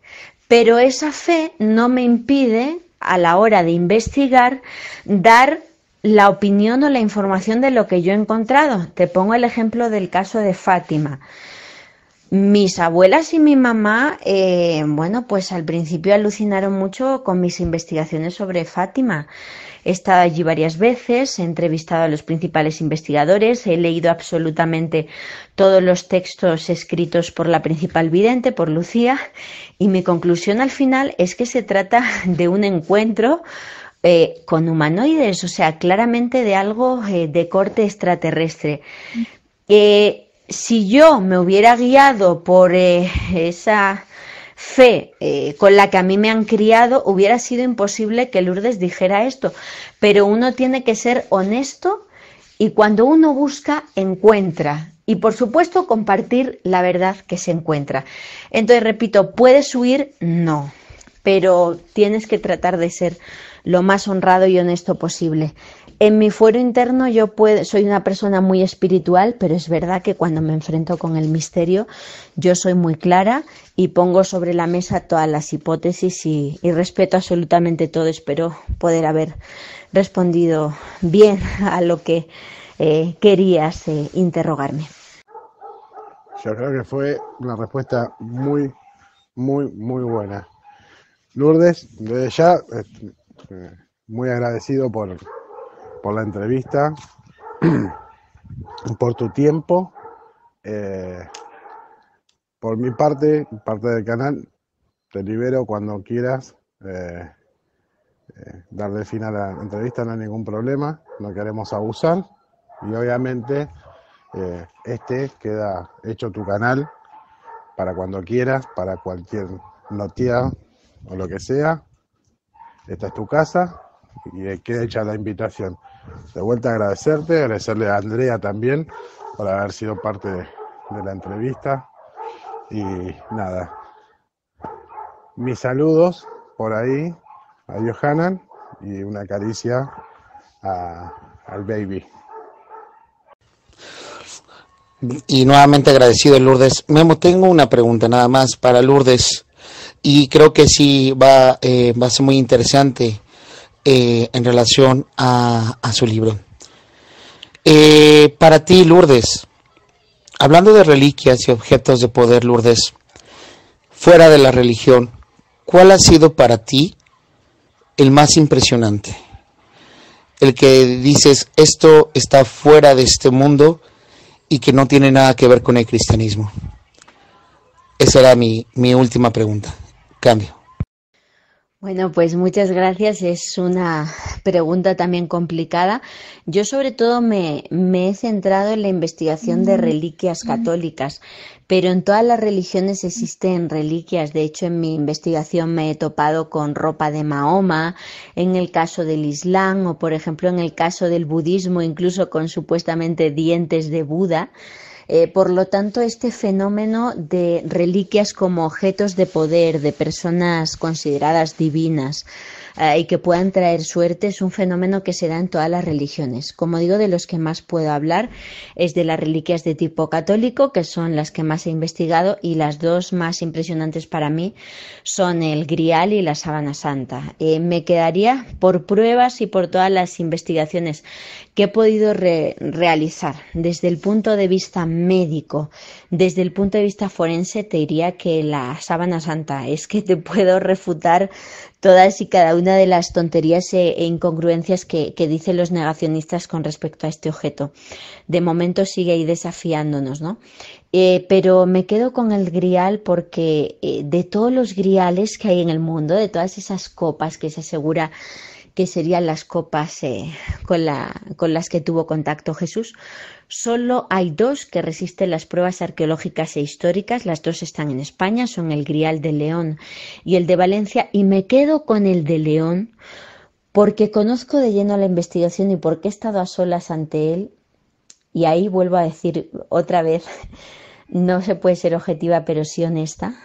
pero esa fe no me impide, a la hora de investigar, dar la opinión o la información de lo que yo he encontrado. Te pongo el ejemplo del caso de Fátima. Mis abuelas y mi mamá, bueno, pues al principio alucinaron mucho con mis investigaciones sobre Fátima. He estado allí varias veces, he entrevistado a los principales investigadores, he leído absolutamente todos los textos escritos por la principal vidente, por Lucía, y mi conclusión al final es que se trata de un encuentro con humanoides, o sea, claramente de algo de corte extraterrestre. Si yo me hubiera guiado por esa fe con la que a mí me han criado, hubiera sido imposible que Lourdes dijera esto. Pero uno tiene que ser honesto y cuando uno busca, encuentra. Y por supuesto, compartir la verdad que se encuentra. Entonces, repito, ¿puedes huir? No. Pero tienes que tratar de ser lo más honrado y honesto posible. En mi fuero interno soy una persona muy espiritual, pero es verdad que cuando me enfrento con el misterio yo soy muy clara y pongo sobre la mesa todas las hipótesis y respeto absolutamente todo. Espero poder haber respondido bien a lo que querías interrogarme. Yo creo que fue una respuesta muy, muy, muy buena. Lourdes, desde ya, muy agradecido por la entrevista, por tu tiempo. Por mi parte del canal, te libero cuando quieras darle fin a la entrevista, no hay ningún problema, no queremos abusar y obviamente queda hecho tu canal para cuando quieras, para cualquier noticia o lo que sea. Esta es tu casa y queda hecha la invitación. De vuelta agradecerle a Andrea también por haber sido parte de la entrevista y nada, mis saludos por ahí a Johanan y una caricia al baby. Y nuevamente agradecido, Lourdes. Memo, tengo una pregunta nada más para Lourdes y creo que sí va a ser muy interesante en relación a su libro. Para ti, Lourdes, hablando de reliquias y objetos de poder, Lourdes, fuera de la religión, ¿cuál ha sido para ti el más impresionante? El que dices, esto está fuera de este mundo y que no tiene nada que ver con el cristianismo. Esa era mi última pregunta. Cambio. Bueno, pues muchas gracias. Es una pregunta también complicada. Yo sobre todo me he centrado en la investigación de reliquias católicas, pero en todas las religiones existen reliquias. De hecho, en mi investigación me he topado con ropa de Mahoma, en el caso del Islam o, por ejemplo, en el caso del budismo, incluso con supuestamente dientes de Buda. Por lo tanto, este fenómeno de reliquias como objetos de poder, de personas consideradas divinas y que puedan traer suerte, es un fenómeno que se da en todas las religiones. Como digo, de los que más puedo hablar es de las reliquias de tipo católico, que son las que más he investigado, y las dos más impresionantes para mí son el Grial y la Sábana Santa. Me quedaría por pruebas y por todas las investigaciones que he podido realizar desde el punto de vista médico, desde el punto de vista forense, te diría que la Sábana Santa. Es que te puedo refutar todas y cada una de las tonterías e incongruencias que dicen los negacionistas con respecto a este objeto. De momento sigue ahí desafiándonos, ¿no? Pero me quedo con el Grial porque de todos los griales que hay en el mundo, de todas esas copas que se asegura que serían las copas con las que tuvo contacto Jesús, solo hay dos que resisten las pruebas arqueológicas e históricas. Las dos están en España, son el Grial de León y el de Valencia, y me quedo con el de León porque conozco de lleno la investigación y porque he estado a solas ante él. Y ahí vuelvo a decir otra vez, no se puede ser objetiva pero sí honesta.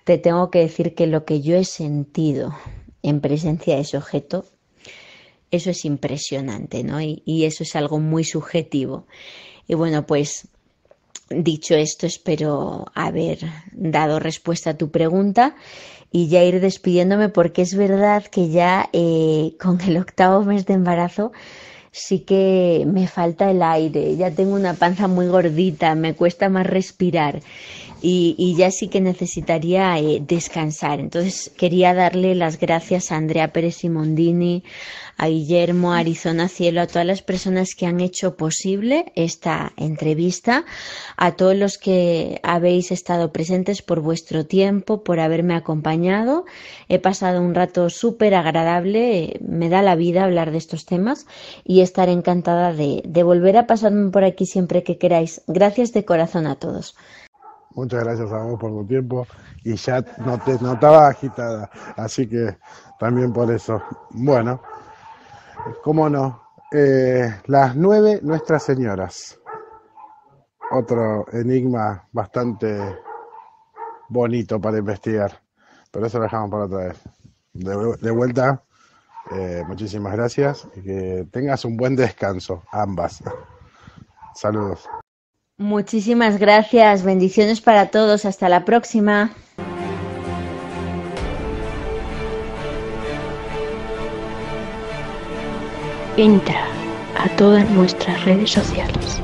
Te tengo que decir que lo que yo he sentido en presencia de ese objeto, eso es impresionante, ¿no? Y eso es algo muy subjetivo. Y bueno, pues dicho esto, espero haber dado respuesta a tu pregunta y ya ir despidiéndome, porque es verdad que ya con el 8º mes de embarazo sí que me falta el aire, ya tengo una panza muy gordita, me cuesta más respirar y ya sí que necesitaría descansar. Entonces quería darle las gracias a Andrea Pérez Simondini, a Guillermo, a Arizona Cielo, a todas las personas que han hecho posible esta entrevista, a todos los que habéis estado presentes por vuestro tiempo, por haberme acompañado. He pasado un rato súper agradable, me da la vida hablar de estos temas y estaré encantada de volver a pasarme por aquí siempre que queráis. Gracias de corazón a todos. Muchas gracias a vos por tu tiempo y ya no te notaba agitada, así que también por eso. Bueno, cómo no, las 9 Nuestras Señoras, otro enigma bastante bonito para investigar, pero eso lo dejamos para otra vez. De vuelta, muchísimas gracias y que tengas un buen descanso, ambas. Saludos. Muchísimas gracias, bendiciones para todos, hasta la próxima. Entra a todas nuestras redes sociales.